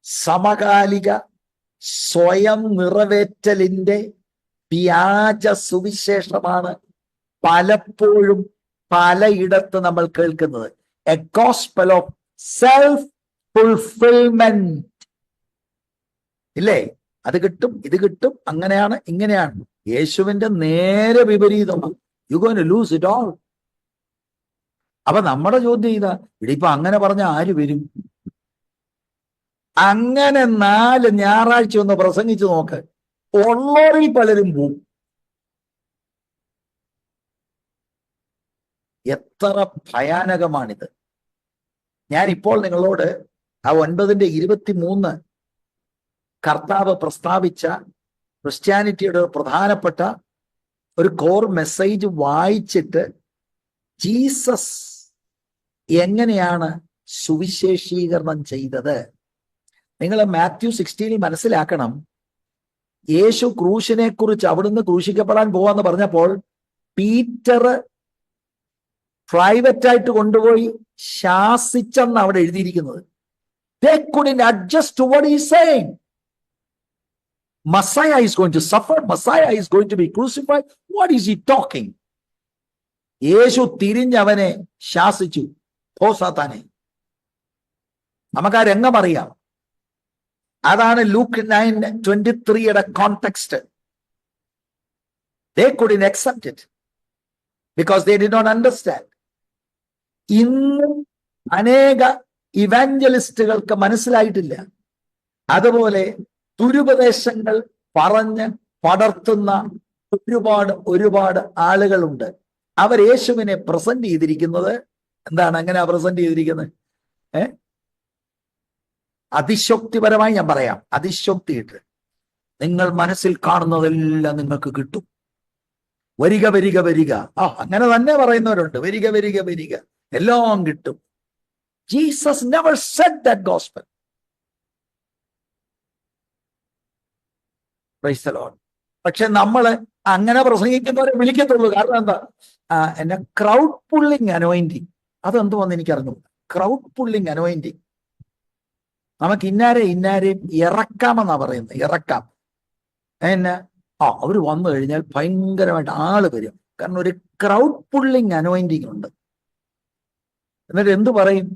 സമകാലിക സ്വയം നിറവേറ്റലിന്റെ വ്യാജ സുവിശേഷമാണ് പലപ്പോഴും പലയിടത്ത് നമ്മൾ കേൾക്കുന്നത്. A gospel of self fulfilment. ഇല്ലേ? അത് കിട്ടും, ഇത് കിട്ടും, അങ്ങനെയാണ്, ഇങ്ങനെയാണ്. യേശുവിന്റെ നേരെ വിപരീതമാണ്. You going to lose it all. അപ്പൊ നമ്മുടെ ചോദ്യം ഇതാ, ഇടിയിപ്പൊ അങ്ങനെ പറഞ്ഞ ആര് വരും? അങ്ങനെ 4 ഞായറാഴ്ച ഒന്ന് പ്രസംഗിച്ചു നോക്ക്, ഉള്ളവരിൽ പലരും പോവും. എത്ര ഭയാനകമാണിത്! ഞാൻ ഇപ്പോൾ നിങ്ങളോട് ആ 9:23 കർത്താവ് പ്രസ്താവിച്ച ക്രിസ്ത്യാനിറ്റിയുടെ പ്രധാനപ്പെട്ട ഒരു കോർ മെസ്സേജ് വായിച്ചിട്ട് ജീസസ് എങ്ങനെയാണ് സുവിശേഷീകരണം ചെയ്തത്? നിങ്ങൾ മാത്യു 16 മനസ്സിലാക്കണം. യേശു ക്രൂശിനെ കുറിച്ച് അവിടുന്ന് ക്രൂശിക്കപ്പെടാൻ പോവാന്ന് പറഞ്ഞപ്പോൾ പീറ്റർ പ്രൈവറ്റായിട്ട് കൊണ്ടുപോയി ശാസിച്ചെന്ന് അവിടെ എഴുതിയിരിക്കുന്നത്. They couldn't adjust to what he's saying. Messiah is going to suffer. Messiah is going to be crucified. What is he talking? യേശു തിരിഞ്ഞവനെ ശാസിച്ചു, ഓ സാത്താനെ. നമുക്ക് ആ രംഗം അറിയാം. അതാണ് Luke 9:23 context. They couldn't accept it because they did not understand. ഇന്നും അനേക ഇവാഞ്ചലിസ്റ്റുകൾക്ക് മനസ്സിലായിട്ടില്ല. അതുപോലെ ദുരുപദേശങ്ങൾ പറഞ്ഞ് പടർത്തുന്ന ഒരുപാട് ആളുകളുണ്ട്. അവർ യേശുവിനെ പ്രസന്റ് ചെയ്തിരിക്കുന്നത് എന്താണ്? അങ്ങനെ പ്രസന്റ് ചെയ്തിരിക്കുന്നത് അതിശോക്തിപരമായി ഞാൻ പറയാം, അതിശോക്തിയിട്ട് നിങ്ങൾ മനസ്സിൽ കാണുന്നതെല്ലാം നിങ്ങൾക്ക് കിട്ടും. വരിക വരിക വരിക. അങ്ങനെ തന്നെ പറയുന്നവരുണ്ട്. വരിക വരിക വരിക, എല്ലാം കിട്ടും. Jesus never said that gospel. Praise the lord. പക്ഷെ നമ്മള് അങ്ങനെ പ്രസംഗിക്കുന്നവരെ വിളിക്കത്തുള്ളൂ. കാരണം എന്താ? എന്നെ ക്രൗഡ് പുള്ളിങ് അനോയിന്റിങ്. അതെന്തുവന്ന് എനിക്കറിഞ്ഞു. Crowd pulling anointing. നമുക്ക് ഇന്നാരെയും ഇറക്കാമെന്നാ പറയുന്നത്. ഇറക്കാം. അവര് വന്നു കഴിഞ്ഞാൽ ഭയങ്കരമായിട്ട് ആള് വരും. കാരണം ഒരു ക്രൗഡ് പുള്ളിങ് അനോയിന്റിങ് ഉണ്ട്. എന്നിട്ട് എന്തു പറയും?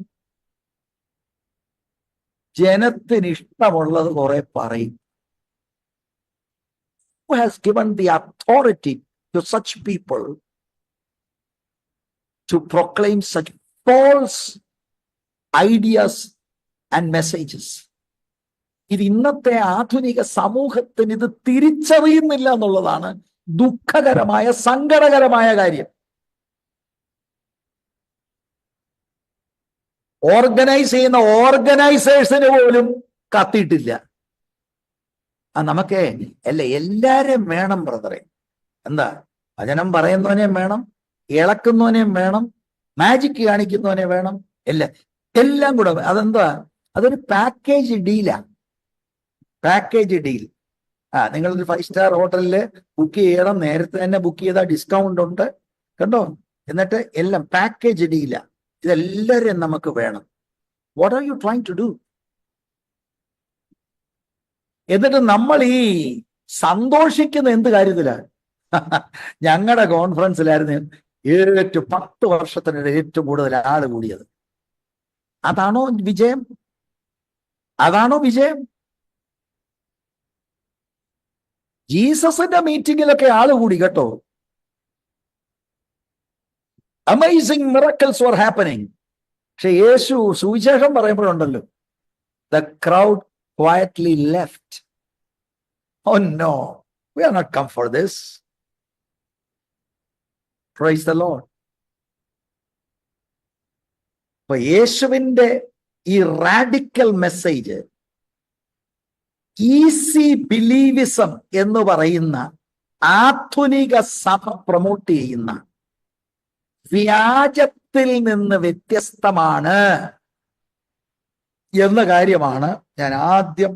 ജനത്തിന് ഇഷ്ടമുള്ളത് കുറെ പറയും. Who has given the authority to such people to proclaim such false ideas and messages? ഇത് ഇന്നത്തെ ആധുനിക സമൂഹത്തിന് ഇത് തിരിച്ചറിയുന്നില്ല എന്നുള്ളതാണ് ദുഃഖകരമായ, സങ്കടകരമായ കാര്യം. ഓർഗനൈസ് ചെയ്യുന്ന ഓർഗനൈസേഴ്സിന് പോലും കത്തിയിട്ടില്ല. നമുക്ക് എല്ലാരെയും വേണം ബ്രദറെ. എന്താ? വചനം പറയുന്നവനെയും വേണം, ഇളക്കുന്നവനെയും വേണം, മാജിക് കാണിക്കുന്നവനെ വേണം, എല്ലാം കൂടെ. അതെന്താ? അതൊരു പാക്കേജ് ഡീലാ. Package deal. നിങ്ങളൊരു 5 സ്റ്റാർ ഹോട്ടലില് ബുക്ക് ചെയ്യണം. നേരത്തെ തന്നെ ബുക്ക് ചെയ്താൽ ഡിസ്കൗണ്ട് ഉണ്ട്, കണ്ടോ? എന്നിട്ട് എല്ലാം പാക്കേജ് ഡീലാ. ഇതെല്ലാവരും നമുക്ക് വേണം. What are you trying to do? എന്നിട്ട് നമ്മൾ ഈ സന്തോഷിക്കുന്ന എന്ത് കാര്യത്തിലാണ്? ഞങ്ങളുടെ കോൺഫറൻസിലായിരുന്നു ഏറ്റവും 10 വർഷത്തിനിടെ ഏറ്റവും കൂടുതൽ ആള് കൂടിയത്. അതാണോ വിജയം? അതാണോ വിജയം? ജീസസിന്റെ മീറ്റിങ്ങിലൊക്കെ ആള് കൂടി കേട്ടോ. Amazing miracles were happening. പക്ഷെ യേശു സുവിശേഷം പറയുമ്പോഴുണ്ടല്ലോ, the crowd quietly left. Oh no, we are not come for this. Praise the Lord. അപ്പൊ യേശുവിന്റെ ഈ റാഡിക്കൽ മെസ്സേജ്, ഈസി ബിലീവിസം എന്ന് പറയുന്ന ആധുനിക സഭ പ്രൊമോട്ട് ചെയ്യുന്ന വ്യാജത്തിൽ നിന്ന് വ്യത്യസ്തമാണ് എന്ന കാര്യമാണ് ഞാൻ ആദ്യം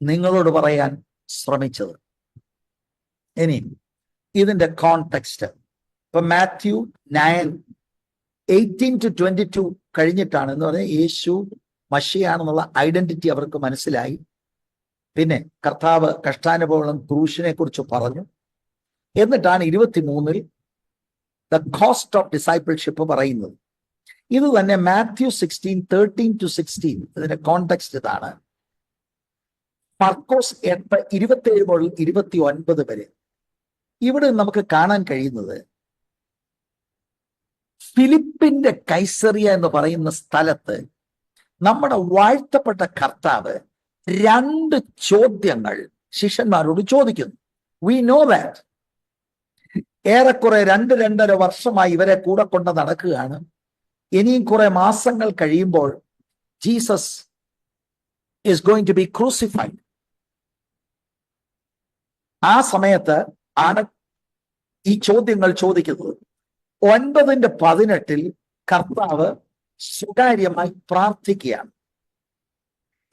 നിങ്ങളോട് പറയാൻ ശ്രമിച്ചത്. ഇനി ഇതിന്റെ കോണ്ടെക്സ്റ്റ് ഇപ്പൊ മാത്യു 9:18-22 കഴിഞ്ഞിട്ടാണ്. എന്ന് പറഞ്ഞാൽ യേശു മശിയാണെന്നുള്ള ഐഡന്റിറ്റി അവർക്ക് മനസ്സിലായി. പിന്നെ കർത്താവ് കഷ്ടാനുഭവങ്ങളും ക്രൂശിനെ കുറിച്ച് പറഞ്ഞു. എന്നിട്ടാണ് 23 ദ കോസ്റ്റ് ഓഫ് ഡിസൈപ്പിൾഷിപ്പ് പറയുന്നത്. ഇത് തന്നെ മാത്യു 16:13-16 ഇതിന്റെ കോണ്ടെക്സ്റ്റ് ഇതാണ്. മർക്കോസ് 8:27 മുതൽ 29 വരെ. ഇവിടെ നമുക്ക് കാണാൻ കഴിയുന്നത് ഫിലിപ്പിന്റെ കൈസറിയ എന്ന് പറയുന്ന സ്ഥലത്ത് നമ്മുടെ വാഴ്ത്തപ്പെട്ട കർത്താവ് 2 ചോദ്യങ്ങൾ ശിഷ്യന്മാരോട് ചോദിക്കുന്നു. വി നോ ദാറ്റ് ഏറെക്കുറെ 2-2.5 വർഷമായി ഇവരെ കൂടെ കൊണ്ട് നടക്കുകയാണ്. ഇനിയും കുറെ മാസങ്ങൾ കഴിയുമ്പോൾ Jesus is going to be crucified. ആ സമയത്ത് ആണ് ഈ ചോദ്യങ്ങൾ ചോദിക്കുന്നത്. 9:18 കർത്താവ് സ്വകാര്യമായി പ്രാർത്ഥിക്കുകയാണ്.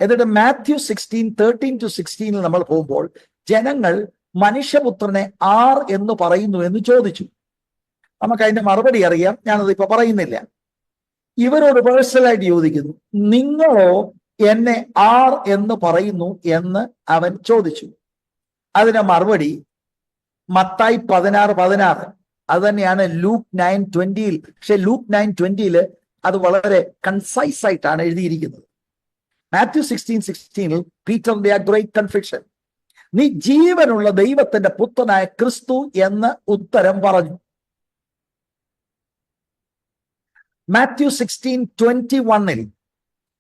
എന്നിട്ട് മാത്യു 16:13-16 നമ്മൾ പോകുമ്പോൾ ജനങ്ങൾ മനുഷ്യപുത്രനെ ആർ എന്ന് പറയുന്നു എന്ന് ചോദിച്ചു. നമുക്ക് അതിന്റെ മറുപടി അറിയാം, ഞാനത് ഇപ്പൊ പറയുന്നില്ല. ഇവരോട് പേഴ്സണലായിട്ട് ചോദിക്കുന്നു, നിങ്ങളോ എന്നെ ആർ എന്ന് പറയുന്നു എന്ന് അവൻ ചോദിച്ചു. അതിന്റെ മറുപടി മത്തായി 16:16 അത് തന്നെയാണ് ലൂക്ക് 9:20. പക്ഷെ ലൂക്ക് 9:20 അത് വളരെ കൺസൈസ് ആയിട്ടാണ് എഴുതിയിരിക്കുന്നത്. മാത്യു 16:16 പീറ്ററിന്റെ ആ ഗ്രേറ്റ് കൺഫെഷൻ, നീ ജീവനുള്ള ദൈവത്തിന്റെ പുത്രനായ ക്രിസ്തു എന്ന് ഉത്തരം പറഞ്ഞു. മാത്യു 16:21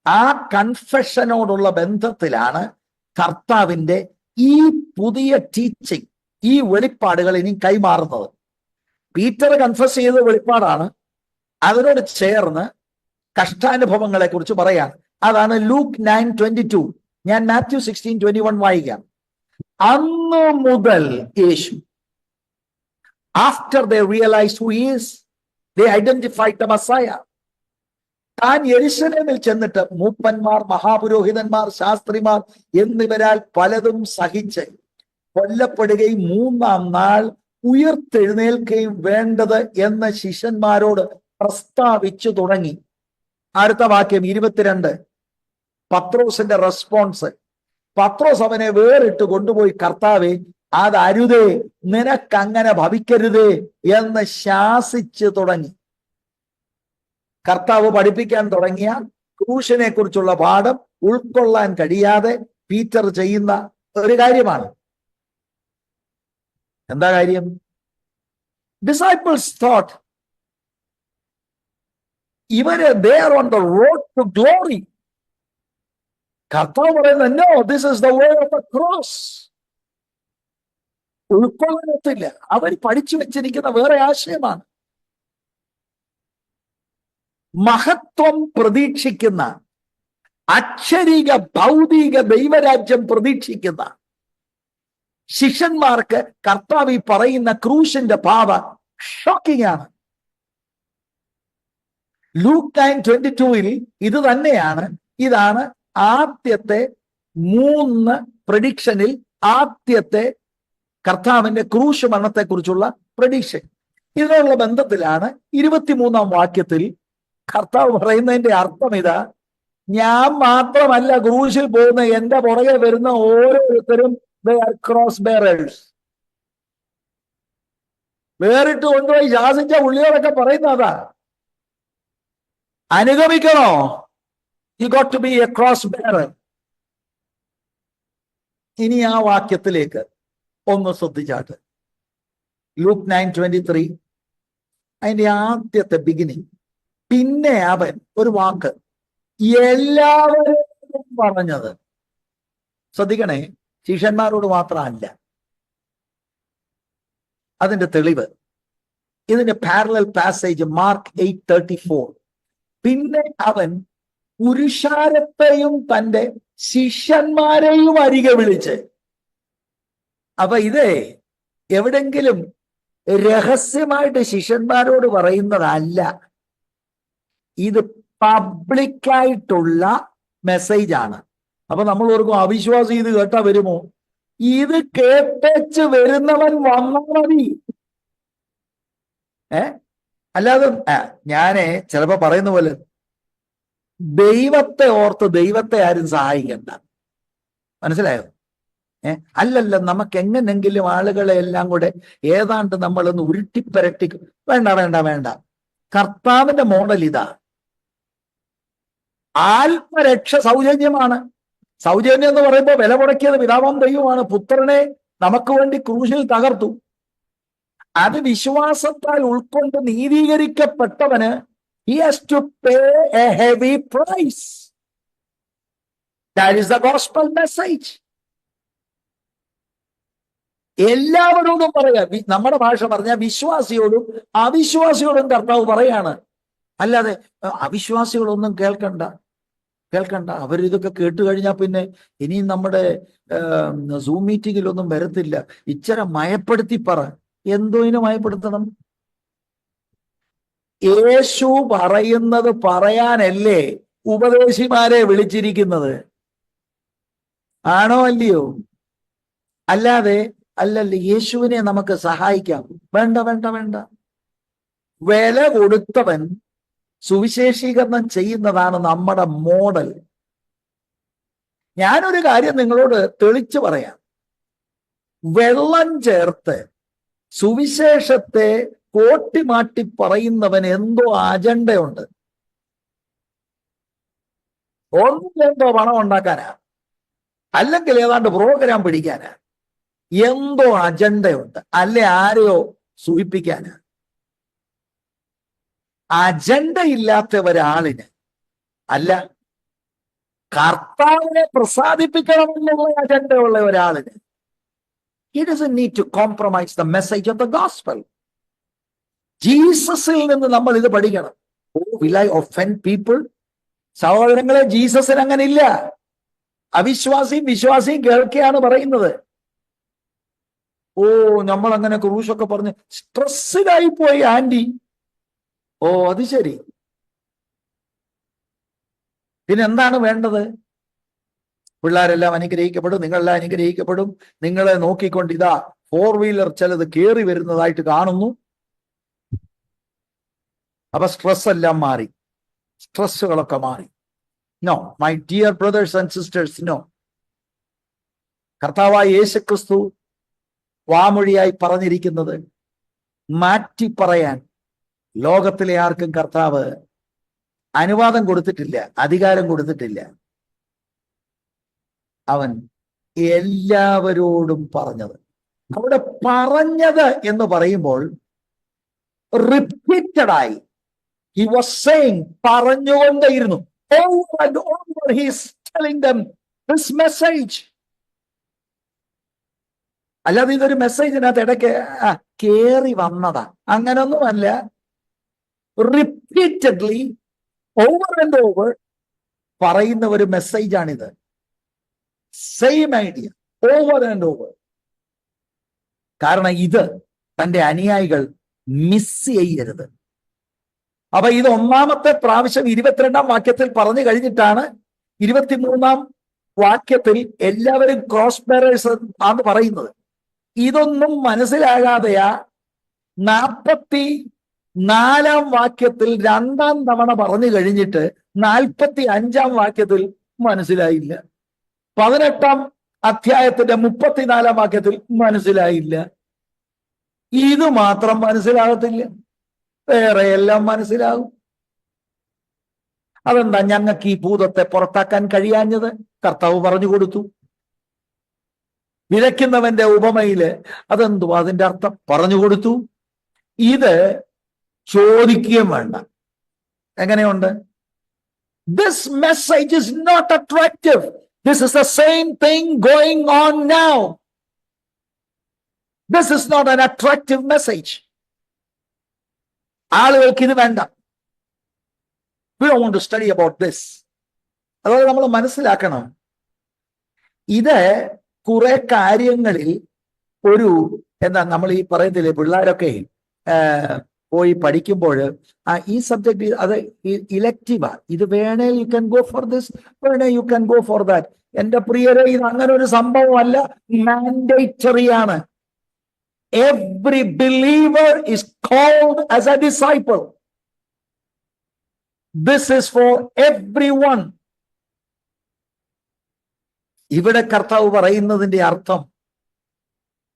ആ കൺഫെഷനോടുള്ള ബന്ധത്തിലാണ് കർത്താവിന്റെ ഈ പുതിയ ടീച്ചിങ്, ഈ വെളിപ്പാടുകൾ ഇനി കൈമാറുന്നത്. പീറ്റർ കൺഫസ് ചെയ്ത വെളിപ്പാടാണ്, അതിനോട് ചേർന്ന് കഷ്ടാനുഭവങ്ങളെ കുറിച്ച് പറയാം. അതാണ് ലൂക്ക് 9:22. ഞാൻ മാത്യു 16:21 വായിക്കാം. അന്നു മുതൽ Yesu, after they realised who he is, they identified the messiah, താൻ യെരൂശലേമിൽ ചെന്നിട്ട് മൂപ്പന്മാർ, മഹാപുരോഹിതന്മാർ, ശാസ്ത്രിമാർ എന്നിവരാൽ പലതും സഹിച്ച് കൊല്ലപ്പെടുകയും 3-ാം നാൾ ഉയർത്തെഴുന്നേൽക്കുകയും വേണ്ടത് എന്ന് ശിഷ്യന്മാരോട് പ്രസ്താവിച്ചു തുടങ്ങി. അടുത്ത വാക്യം 22, പത്രോസിന്റെ റെസ്പോൺസ്. പത്രോസ് അവനെ വേറിട്ട് കൊണ്ടുപോയി, കർത്താവേ അത് അരുതേ, നിനക്കങ്ങനെ ഭവിക്കരുതേ എന്ന് ശാസിച്ചു തുടങ്ങി. കർത്താവ് പഠിപ്പിക്കാൻ തുടങ്ങിയ ക്രൂശിനെ കുറിച്ചുള്ള പാഠം ഉൾക്കൊള്ളാൻ കഴിയാതെ പീറ്റർ ചെയ്യുന്ന ഒരു കാര്യമാണ്. എന്താ കാര്യം? ഡിസൈപ്പിൾസ് തോട്ട് ഇവര് they are on the road to glory. കർത്താവ് പറയുന്നത് no, this is the way of the cross. ഉൾക്കൊള്ളാനൊത്തില്ല. അവർ പഠിച്ചു വെച്ചിരിക്കുന്ന വേറെ ആശയമാണ്. മഹത്വം പ്രതീക്ഷിക്കുന്ന, അക്ഷരിക ഭൗതിക ദൈവരാജ്യം പ്രതീക്ഷിക്കുന്ന ശിഷ്യന്മാർക്ക് കർത്താവ് ഈ പറയുന്ന ക്രൂശിന്റെ പാത ഷോക്കിംഗ് ആണ്. ലൂക്ക് 9:22 ഇത് തന്നെയാണ്. ഇതാണ് ആദ്യത്തെ 3 പ്രഡിക്ഷനിൽ ആദ്യത്തെ കർത്താവിന്റെ ക്രൂശ് മരണത്തെ കുറിച്ചുള്ള പ്രഡിക്ഷൻ. ഇതിനുള്ള ബന്ധത്തിലാണ് 23-ാം വാക്യത്തിൽ കർത്താവ് പറയുന്നതിന്റെ അർത്ഥം ഇതാ, ഞാൻ മാത്രമല്ല ക്രൂശിൽ പോകുന്ന, എന്റെ പുറകെ വരുന്ന ഓരോരുത്തരും they are cross bearers. വേറിട്ട് കൊണ്ടുപോയി ശാസിച്ച ഉള്ളികളൊക്കെ പറയുന്നതാ, അനുഗമിക്കണോ, you got to be a cross bearer. ഇനി ആ വാക്യത്തിലേക്ക് ഒന്ന് ശ്രദ്ധിച്ചാട്ട്. ലൂക്ക് 9:23 അതിന്റെ ആദ്യത്തെ ബിഗിനിങ്. പിന്നെ അവൻ, ഒരു വാക്ക്, എല്ലാവരും പറഞ്ഞത്. ശ്രദ്ധിക്കണേ, ശിഷ്യന്മാരോട് മാത്രമല്ല. അതിന്റെ തെളിവ് ഇതിന്റെ പാരലൽ പാസേജ് മാർക്ക് 8:34. പിന്നെ അവൻ പുരുഷാരത്തെയും തന്റെ ശിഷ്യന്മാരെയും അരികെ വിളിച്ച്. അപ്പൊ ഇതേ എവിടെങ്കിലും രഹസ്യമായിട്ട് ശിഷ്യന്മാരോട് പറയുന്നതല്ല, ഇത് പബ്ലിക്കായിട്ടുള്ള മെസ്സേജ് ആണ്. അപ്പൊ നമ്മൾ ഓർക്കും അവിശ്വാസം ഇത് കേട്ടാ വരുമോ? ഇത് കേട്ടേച്ച് വരുന്നവൻ വന്നാൽ മതി. അല്ലാതെ ഞാനേ ചിലപ്പോ പറയുന്ന പോലെ ദൈവത്തെ ഓർത്ത് ദൈവത്തെ ആരും സഹായിക്കണ്ട. മനസ്സിലായോ? അല്ലല്ല, നമുക്ക് എങ്ങനെങ്കിലും ആളുകളെ എല്ലാം കൂടെ ഏതാണ്ട് നമ്മളൊന്ന് ഉരുട്ടിപ്പരട്ടി. വേണ്ട വേണ്ട വേണ്ട. കർത്താവിന്റെ മോഡൽ ഇതാ. ആത്മരക്ഷ സൗജന്യമാണ്. സൗജന്യം എന്ന് പറയുമ്പോൾ വില മുടക്കിയത് പിതാവാം ദൈവമാണ്. പുത്രനെ നമുക്ക് വേണ്ടി ക്രൂശിൽ തകർത്തു. അത് വിശ്വാസത്താൽ ഉൾക്കൊണ്ട് നീതീകരിക്കപ്പെട്ടവന് he has to pay a heavy price. That is the gospel message. എല്ലാവരോടും പറയാ. നമ്മുടെ ഭാഷ പറഞ്ഞ വിശ്വാസിയോടും അവിശ്വാസിയോടും കർത്താവ് പറയാണ്. അല്ലാതെ അവിശ്വാസികളൊന്നും കേൾക്കണ്ട. അവരിതൊക്കെ കേട്ട് കഴിഞ്ഞാൽ പിന്നെ ഇനിയും നമ്മുടെ സൂം മീറ്റിങ്ങിലൊന്നും വരത്തില്ല. ഇച്ചിരി മയപ്പെടുത്തി പറ. എന്തോ ഇതിനെ മയപ്പെടുത്തണം? യേശു പറയുന്നത് പറയാനല്ലേ ഉപദേശിമാരെ വിളിച്ചിരിക്കുന്നത്? ആണോ അല്ലയോ? അല്ലാതെ അല്ലല്ലേ യേശുവിനെ നമുക്ക് സഹായിക്കാം. വേണ്ട. വില കൊടുത്തവൻ സുവിശേഷീകരണം ചെയ്യുന്നതാണ് നമ്മുടെ മോഡൽ. ഞാനൊരു കാര്യം നിങ്ങളോട് തെളിച്ചു പറയാം. വെള്ളം ചേർത്ത് സുവിശേഷത്തെ കോട്ടിമാട്ടി പറയുന്നവൻ എന്തോ അജണ്ടയുണ്ട്. ഒന്നിലെന്തോ പണം ഉണ്ടാക്കാനാ, അല്ലെങ്കിൽ ഏതാണ്ട് പ്രോഗ്രാം പിടിക്കാനാ. എന്തോ അജണ്ടയുണ്ട്. അല്ലെ ആരെയോ സൂചിപ്പിക്കാനാ. അജണ്ട ഇല്ലാത്ത ഒരാളിന്, അല്ല കർത്താവിനെ പ്രസാദിപ്പിക്കണമെന്നുള്ള അജണ്ടയുള്ള ഒരാളിന്, he doesn't need to compromise the message of the gospel. ജീസസിൽ നിന്ന് നമ്മൾ ഇത് പഠിക്കണം. Will I offend people? സഹോദരങ്ങളെ, ജീസസിന് അങ്ങനെ ഇല്ല. അവിശ്വാസിയും വിശ്വാസിയും കേൾക്കുകയാണ് പറയുന്നത്. നമ്മൾ അങ്ങനെ ക്രൂശൊക്കെ പറഞ്ഞ് സ്ട്രെസ്സിലായി പോയി ആന്റി. അത് ശരി. പിന്നെ എന്താണ് വേണ്ടത്? പിള്ളേരെല്ലാം അനുഗ്രഹിക്കപ്പെടും, നിങ്ങളെല്ലാം അനുഗ്രഹിക്കപ്പെടും. നിങ്ങളെ നോക്കിക്കൊണ്ട് ഇതാ 4 വീലർ ചിലത് കയറി വരുന്നതായിട്ട് കാണുന്നു. അപ്പൊ സ്ട്രെസ് എല്ലാം മാറി, സ്ട്രെസ്സുകളൊക്കെ മാറി. No my dear brothers and sisters, no. കർത്താവായ യേശുക്രിസ്തു വാമൊഴിയായി പറഞ്ഞിരിക്കുന്നത് മാറ്റി പറയാൻ ലോകത്തിലെ ആർക്കും കർത്താവ് അനുവാദം കൊടുത്തിട്ടില്ല, അധികാരം കൊടുത്തിട്ടില്ല. അവൻ എല്ലാവരോടും പറഞ്ഞത്. അവിടെ പറഞ്ഞത് എന്ന് പറയുമ്പോൾ റിപ്പീറ്റഡായി he was saying, പറഞ്ഞുകൊണ്ടേയിരുന്നു. Over and over he is telling them this message. അല്ലാതെ ഇതൊരു മെസ്സേജിനകത്ത് ഇടയ്ക്ക് കേറി വന്നതാ, അങ്ങനൊന്നുമല്ല. റിപ്പീറ്റഡ്ലി ഓവർ ആൻഡ് ഓവർ പറയുന്ന ഒരു മെസ്സേജാണിത്. Same idea over and over. കാരണം ഇത് തന്റെ അനുയായികൾ മിസ് ചെയ്യരുത്. അപ്പൊ ഇത് ഒന്നാമത്തെ പ്രാവശ്യം 22-ാം വാക്യത്തിൽ പറഞ്ഞു കഴിഞ്ഞിട്ടാണ് 23-ാം വാക്യത്തിൽ എല്ലാവരും ക്രോസ് ബെയറേഴ്സ് ആണ് പറയുന്നത്. ഇതൊന്നും മനസ്സിലാകാതെയാ 44-ാം വാക്യത്തിൽ 2-ാം തവണ പറഞ്ഞു കഴിഞ്ഞിട്ട് 45-ാം വാക്യത്തിൽ മനസ്സിലായില്ല. 18-ാം അധ്യായത്തിന്റെ 34-ാം വാക്യത്തിൽ മനസ്സിലായില്ല. ഇത് മാത്രം മനസ്സിലാകത്തില്ല, വേറെ എല്ലാം മനസ്സിലാകും. അതെന്താ? ഞങ്ങൾക്ക് ഈ ഭൂതത്തെ പുറത്താക്കാൻ കഴിയാഞ്ഞത്? കർത്താവ് പറഞ്ഞു കൊടുത്തു. വിതയ്ക്കുന്നവന്റെ ഉപമയില് അതെന്തുവാ അതിന്റെ അർത്ഥം പറഞ്ഞു കൊടുത്തു. ഇത് ചോദിക്കുകയും വേണ്ട. എങ്ങനെയുണ്ട്? This message is not attractive. This is the same thing going on now. This is not an attractive message. ആളുകൾക്ക് ഇത് വേണ്ട. We don't want to study about this. അതുപോലെ നമ്മൾ മനസ്സിലാക്കണം, ഇത് കുറെ കാര്യങ്ങളിൽ ഒരു നമ്മൾ ഈ പറയുന്നില്ലേ, പിള്ളേരൊക്കെ പോയി പഠിക്കുമ്പോൾ ഈ സബ്ജക്ട് അത് ഇലക്റ്റീവാ. ഇത് വേണേ you can go for this, വേണേ you can go for that. എന്റെ പ്രിയരെ, ഇത് അങ്ങനെ ഒരു സംഭവമല്ല, മാൻഡേറ്ററി ആണ്. Every believer is called as a disciple. This is for everyone. ഇവിടെ കർത്താവ് പറയുന്നതിന്റെ അർത്ഥം,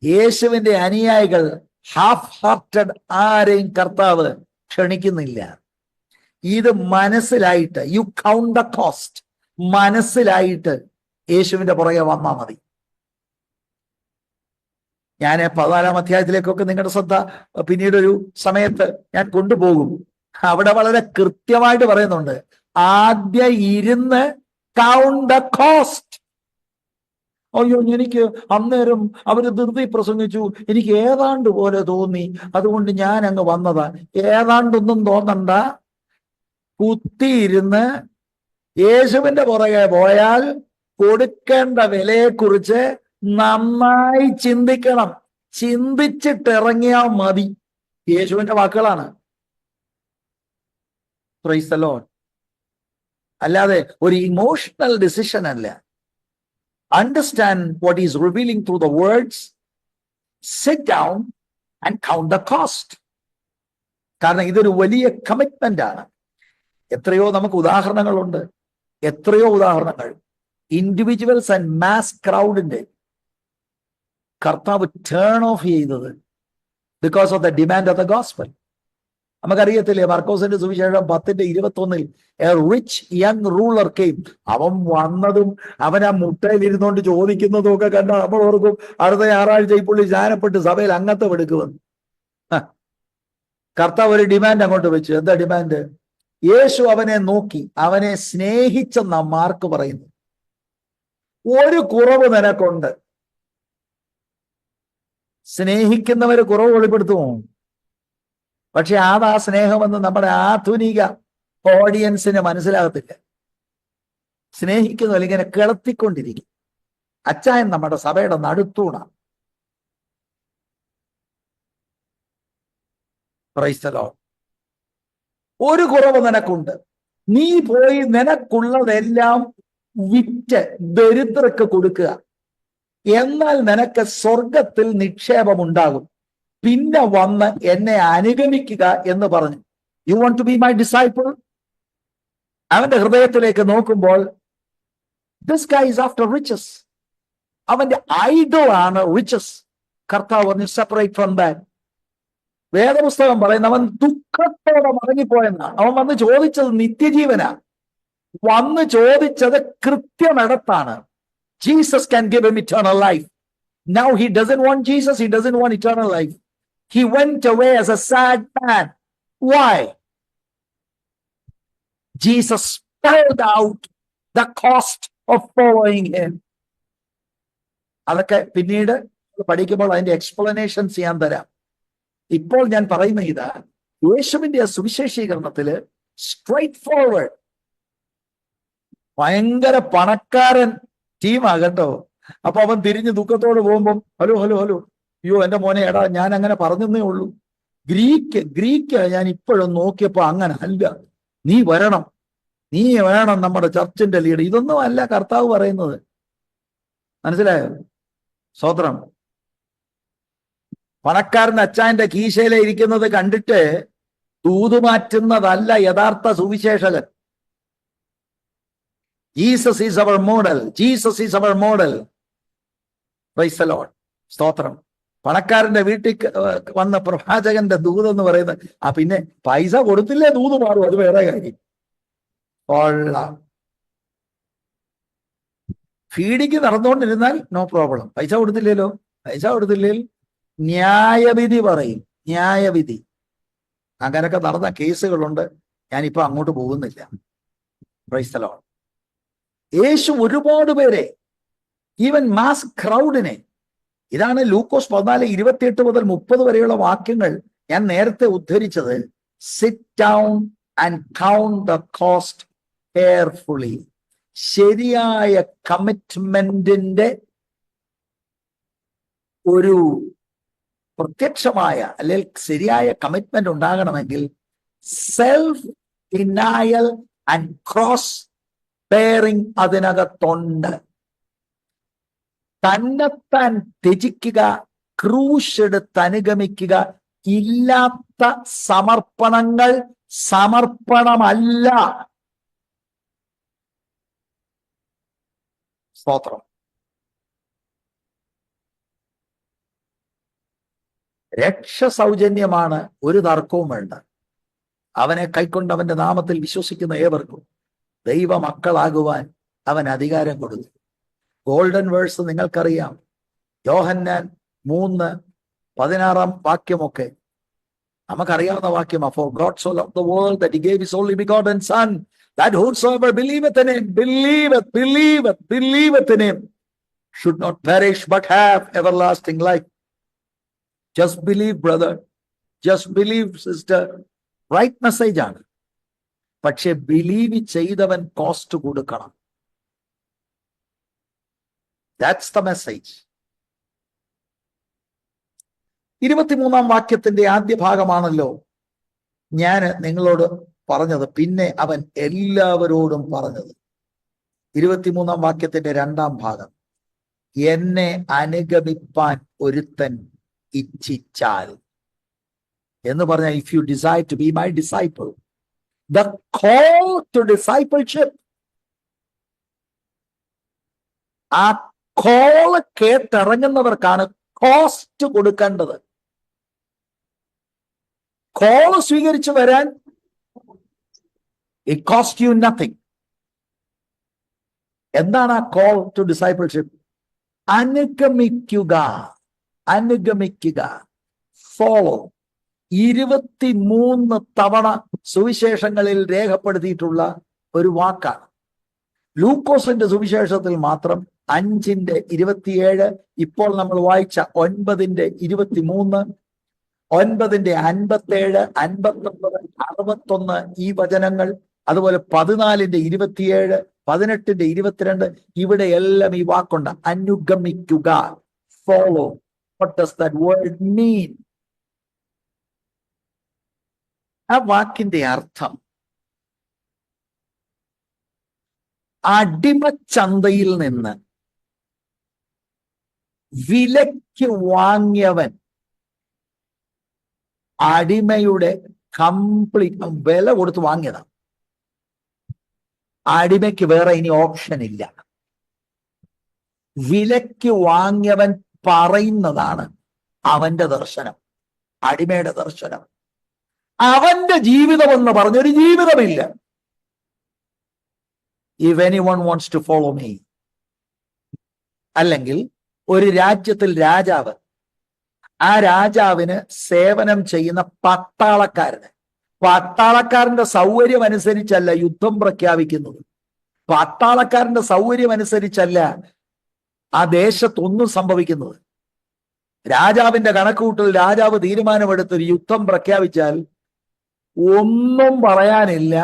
യേശുവിന്റെ അനുയായികൾ ഹാഫ് ഹാർട്ടഡ് ആരെയും കർത്താവ് ക്ഷണിക്കുന്നില്ല. ഇത് മനസ്സിലായിട്ട്, യു കൗണ്ട് ദ കോസ്റ്റ്, മനസ്സിലായിട്ട് യേശുവിന്റെ പുറകെ വന്നാൽ മതി. ഞാൻ 14-ാം അധ്യായത്തിലേക്കൊക്കെ നിങ്ങളുടെ ശ്രദ്ധ പിന്നീടൊരു സമയത്ത് ഞാൻ കൊണ്ടുപോകും. അവിടെ വളരെ കൃത്യമായിട്ട് പറയുന്നുണ്ട്, ആദ്യം ഇരുന്ന് കൗണ്ട് ദ കോസ്റ്റ്. അയ്യോ, എനിക്ക് അന്നേരം അവര് ധൃതി പ്രസംഗിച്ചു, എനിക്ക് ഏതാണ്ട് പോലെ തോന്നി, അതുകൊണ്ട് ഞാൻ അങ്ങ് വന്നതാ. ഏതാണ്ടൊന്നും തോന്നണ്ട. കുത്തിയിരുന്ന് യേശുവിന്റെ പുറകെ പോയാൽ കൊടുക്കേണ്ട വിലയെക്കുറിച്ച് നന്നായി ചിന്തിക്കണം. ചിന്തിച്ചിട്ടിറങ്ങിയാൽ മതി. യേശുവിന്റെ വാക്കുകളാണ്. Price the Lord. അല്ലാതെ ഒരു ഇമോഷണൽ ഡിസിഷൻ അല്ല. Understand what is revealing through the words. Sit down and count the cost. കാരണം ഇതൊരു വലിയ കമ്മിറ്റ്മെന്റ് ആണ്. എത്രയോ നമുക്ക് ഉദാഹരണങ്ങളുണ്ട്, എത്രയോ ഉദാഹരണങ്ങൾ. ഇൻഡിവിജ്വൽസ് ആൻഡ് മാസ് ക്രൗഡിന്റെ കർത്താവ് ടേൺ ഓഫ് ചെയ്തത് because of the demand of the gospel. നമുക്കറിയത്തില്ലേ, മർക്കോസിന്റെ സുവിശേഷം 10:21 a rich young ruler came. അവൻ വന്നതും അവൻ ആ മുട്ടയിൽ ഇരുന്നുകൊണ്ട് ചോദിക്കുന്നതും ഒക്കെ കണ്ട നമ്മൾ ഓർക്കും അടുത്ത ഞായറാഴ്ച ഈ പുള്ളി സ്നാനപ്പെട്ട് സഭയിൽ അംഗത്വം എടുക്കുമെന്ന്. കർത്താവ് ഒരു ഡിമാൻഡ് അങ്ങോട്ട് വെച്ചു. എന്താ ഡിമാൻഡ്? യേശു അവനെ നോക്കി, അവനെ സ്നേഹിച്ചെന്ന മാർക്ക് പറയുന്നു. ഒരു കുറവ് നിനക്കുണ്ട്. സ്നേഹിക്കുന്നവര് കുറവ് വെളിപ്പെടുത്തുമോ? പക്ഷെ അതാ സ്നേഹമെന്ന് നമ്മുടെ ആധുനിക ഓഡിയൻസിന് മനസ്സിലാകത്തില്ല. സ്നേഹിക്കുന്നവർ ഇങ്ങനെ കിളത്തിക്കൊണ്ടിരിക്കും. അച്ചായൻ നമ്മുടെ സഭയുടെ നടുത്തൂണാണ്. Price the Lord. ഒരു കുറവ് നിനക്കുണ്ട്, നീ പോയി നിനക്കുള്ളതെല്ലാം വിറ്റ് ദരിദ്രർക്ക് കൊടുക്കുക, എന്നാൽ നിനക്ക് സ്വർഗത്തിൽ നിക്ഷേപമുണ്ടാകും. പിന്നെ വന്ന് എന്നെ അനുഗമിക്കുക എന്ന് പറഞ്ഞു. You want to be my disciple? അവന്റെ ഹൃദയത്തിലേക്ക് നോക്കുമ്പോൾ this guy is after riches. അവന്റെ ഐഡൽ ആണ് റിച്ചസ്. കർത്താവ് പറഞ്ഞു സെപ്പറേറ്റ് ഫ്രം ദാറ്റ്. വേദപുസ്തകം പറയുന്ന അവൻ ദുഃഖത്തോടെ മടങ്ങിപ്പോയെന്നാണ്. അവൻ വന്ന് ചോദിച്ചത് നിത്യജീവനാ. വന്ന് ചോദിച്ചത് കൃത്യമിടത്താണ്. Jesus can give him eternal life. Now he doesn't want Jesus. He doesn't want eternal life. He went away as a sad man. Why? Jesus spelled out the cost of following him. അതൊക്കെ പിന്നീട് പഠിക്കുമ്പോൾ അതിന്റെ explanations ഞാൻ തരാം. ഇപ്പോൾ ഞാൻ പറയുന്ന ഇതാ, യേശുവിന്റെ സുവിശേഷീകരണത്തില് സ്ട്രൈറ്റ് ഫോർവേഡ് ഭയങ്കര പണക്കാരൻ ടീമാകട്ടോ. അപ്പൊ അവൻ തിരിഞ്ഞ് ദുഃഖത്തോട് പോകുമ്പം ഹലോ ഹലോ ഹലോ, അയ്യോ എന്റെ മോനെ, എടാ ഞാൻ അങ്ങനെ പറഞ്ഞതേ ഉള്ളൂ. ഗ്രീക്ക് ഞാൻ ഇപ്പോഴും നോക്കിയപ്പോ അങ്ങനെ അല്ല. നീ വരണം, നീ വേണം നമ്മുടെ ചർച്ചിന്റെ ലീഡർ. ഇതൊന്നും അല്ല കർത്താവ് പറയുന്നത്. മനസ്സിലായോ? സ്തോത്രം. പണക്കാരൻ അച്ചായന്റെ കീശയിലെ ഇരിക്കുന്നത് കണ്ടിട്ട് തൂതുമാറ്റുന്നതല്ല യഥാർത്ഥ Suviseshakan. Jesus is our model. Jesus is our model. Praise the Lord. സ്തോത്രം. പണക്കാരന്റെ വീട്ടിൽ വന്ന പ്രവാചകന്റെ ദൂത് എന്ന് പറയുന്നത്, പിന്നെ പൈസ കൊടുത്തില്ലേ ദൂത് മാറും, അത് വേറെ കാര്യം. ഫീഡിങ് നടന്നുകൊണ്ടിരുന്നാൽ നോ പ്രോബ്ലം. പൈസ കൊടുത്തില്ലല്ലോ, പൈസ കൊടുത്തില്ലെങ്കിൽ ന്യായവിധി പറയും. ന്യായവിധി. അങ്ങനൊക്കെ നടന്ന കേസുകളുണ്ട്. ഞാനിപ്പോ അങ്ങോട്ട് പോകുന്നില്ല. Price the Lord. യേശു ഒരുപാട് പേരെ, ഈവൻ മാസ് ക്രൗഡിനെ, ഇതാണ് ലൂക്കോസ് 14:28 മുതൽ 30 വരെയുള്ള വാക്യങ്ങൾ ഞാൻ നേരത്തെ ഉദ്ധരിച്ചത്. Sit down and count the cost carefully. ശരിയായ കമ്മിറ്റ്മെന്റിന്റെ ഒരു പ്രത്യക്ഷമായ അല്ലെങ്കിൽ ശരിയായ കമ്മിറ്റ്മെന്റ് ഉണ്ടാകണമെങ്കിൽ self denial and cross bearing അതിനകത്തുണ്ട്. തന്നെത്താൻ ത്യജിക്കുക, ക്രൂശ് എടുത്ത് അനുഗമിക്കുക. ഇല്ലാത്ത സമർപ്പണങ്ങൾ സമർപ്പണമല്ല. സ്തോത്രം. രക്ഷ സൗജന്യമാണ്, ഒരു തർക്കവും വേണ്ട. അവനെ കൈക്കൊണ്ട് അവന്റെ നാമത്തിൽ വിശ്വസിക്കുന്ന ഏവർക്കും ദൈവ മക്കളാകുവാൻ അവൻ അധികാരം കൊടുത്തു. ഗോൾഡൻ വേഴ്സ് നിങ്ങൾക്കറിയാം. യോഹന്നാൻ 3:16 വാക്യമൊക്കെ നമുക്കറിയാവുന്ന വാക്യമാ. For God so loved the world that he gave his only begotten son, that whosoever believeth in him, believeth in him, should not perish but have everlasting life. Just believe, brother. Just believe, sister. Right message ആണ്. പക്ഷെ believe ചെയ്തവൻ cost കൊടുക്കണം. That's the message. 23 വാക്യത്തിന്റെ ആദ്യ ഭാഗമാണല്ലോ ഞാൻ നിങ്ങളോട് പറഞ്ഞത്. പിന്നെ അവൻ എല്ലാവരോടും പറഞ്ഞത്. 23 വാക്യത്തിന്റെ 2 ഭാഗം, എന്നെ അനുഗമിപ്പാൻ ഒരുത്തൻ ഇച്ഛിച്ചാൽ എന്ന് പറഞ്ഞാൽ, if you desire to be my disciple, the call to discipleship, ആ കോള് കേട്ടിറങ്ങുന്നവർക്കാണ് കോസ്റ്റ് കൊടുക്കേണ്ടത്. കോള് സ്വീകരിച്ചു വരാൻ ഇറ്റ് കോസ്റ്റ് യു നത്തിങ്. എന്താണ് ആ കോൾ ടു ഡിസൈപ്പിൾഷിപ്പ്? അനുഗമിക്കുക, അനുഗമിക്കുക, ഫോളോ. 23 തവണ സുവിശേഷങ്ങളിൽ രേഖപ്പെടുത്തിയിട്ടുള്ള ഒരു വാക്കാണ്. ലൂക്കോസിന്റെ സുവിശേഷത്തിൽ മാത്രം 5:27, ഇപ്പോൾ നമ്മൾ വായിച്ച 9:23, 9:57, 59, 61 ഈ വചനങ്ങൾ, അതുപോലെ 14:27, 18:22, ഇവിടെ എല്ലാം ഈ വാക്കുണ്ട്, അനുഗമിക്കുക, follow. What does that word mean? ആ വാക്കിന്റെ അർത്ഥം, അടിമച്ചന്തയിൽ നിന്ന് വിലയ്ക്ക് വാങ്ങിയവൻ അടിമയുടെ കംപ്ലീറ്റ് വില കൊടുത്ത് വാങ്ങിയതാണ്. അടിമയ്ക്ക് വേറെ ഇനി ഓപ്ഷൻ ഇല്ല. വിലയ്ക്ക് വാങ്ങിയവൻ പറയുന്നതാണ് അവന്റെ ദർശനം, അടിമയുടെ ദർശനം. അവന്റെ ജീവിതം എന്ന് പറഞ്ഞൊരു ജീവിതമില്ല. If anyone wants to follow me, അല്ലെങ്കിൽ ഒരു രാജ്യത്തിൽ രാജാവ്, ആ രാജാവിന് സേവനം ചെയ്യുന്ന പട്ടാളക്കാരന്റെ സൗകര്യം അനുസരിച്ചല്ല യുദ്ധം പ്രഖ്യാപിക്കുന്നത്. പട്ടാളക്കാരന്റെ സൗകര്യം അനുസരിച്ചല്ല ആ ദേശത്തൊന്നും സംഭവിക്കുന്നത്. രാജാവിന്റെ കണക്കുകൂട്ടൽ രാജാവ് തീരുമാനമെടുത്തൊരു യുദ്ധം പ്രഖ്യാപിച്ചാൽ ഒന്നും പറയാനില്ല,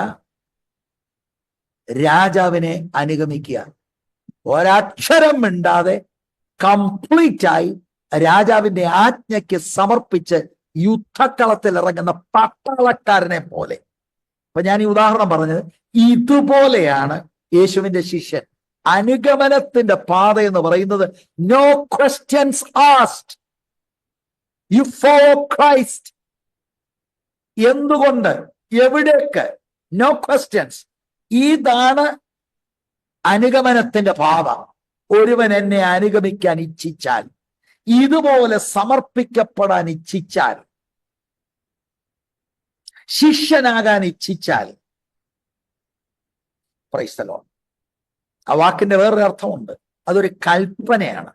രാജാവിനെ അനുഗമിക്കുക. ഒരക്ഷരം മിണ്ടാതെ കംപ്ലീറ്റ് ആയി രാജാവിന്റെ ആജ്ഞയ്ക്ക് സമർപ്പിച്ച് യുദ്ധക്കളത്തിൽ ഇറങ്ങുന്ന പട്ടാളക്കാരനെ പോലെ. അപ്പൊ ഞാൻ ഈ ഉദാഹരണം പറഞ്ഞത്, ഇതുപോലെയാണ് യേശുവിന്റെ ശിഷ്യൻ. അനുഗമനത്തിന്റെ പാത എന്ന് പറയുന്നത് no questions asked, you follow Christ. എന്തുകൊണ്ട്, എവിടേക്ക്, നോ ക്വസ്റ്റ്യൻസ്. ഇതാണ് അനുഗമനത്തിന്റെ പാത. ഒരുവൻ എന്നെ അനുഗമിക്കാൻ ഇച്ഛിച്ചാൽ, ഇതുപോലെ സമർപ്പിക്കപ്പെടാൻ ഇച്ഛിച്ചാൽ, ശിഷ്യനാകാൻ ഇച്ഛിച്ചാൽ, പ്രൈസ് ദി ലോർഡ്. ആ വാക്കിന്റെ വേറൊരു അർത്ഥമുണ്ട്, അതൊരു കൽപ്പനയാണ്.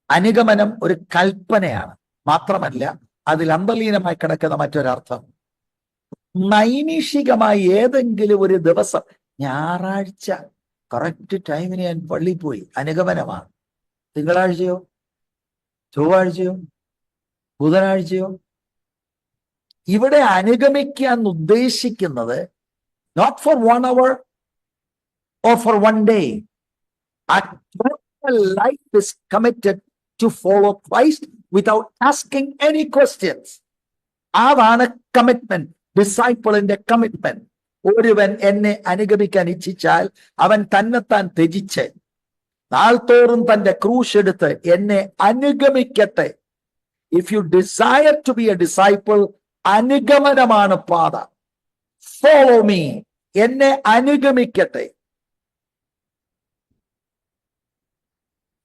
അനുഗമനം ഒരു കൽപ്പനയാണ്. മാത്രമല്ല, അതിൽ അന്തർലീനമായി കിടക്കുന്ന മറ്റൊരർത്ഥം, നൈമിഷികമായി ഏതെങ്കിലും ഒരു ദിവസം, ഞായറാഴ്ച കറക്റ്റ് ടൈമിന് ഞാൻ പള്ളിയിൽ പോയി, അനുഗമനമാണ്. തിങ്കളാഴ്ചയോ ചൊവ്വാഴ്ചയോ ബുധനാഴ്ചയോ, ഇവിടെ അനുഗമിക്കാൻ ഉദ്ദേശിക്കുന്നത് not four 1 hour or for 1 day. A total life is committed to follow Christ without asking any questions. അതാണ് കമ്മിറ്റ്മെന്റ്, ഡിസൈപ്പിളിന്റെ കമ്മിറ്റ്മെന്റ്. ഒരുവൻ എന്നെ അനുഗമിക്കാൻ ഇച്ഛിച്ചാൽ അവൻ തന്നെത്താൻ ത്യജിച്ച് നാൾതോറും തന്റെ ക്രൂശ് എടുത്ത് എന്നെ അനുഗമിക്കട്ടെ. If you desire to be a disciple, അനുഗമനമാണ് പാത. ഫോളോ മീ, എന്നെ അനുഗമിക്കട്ടെ.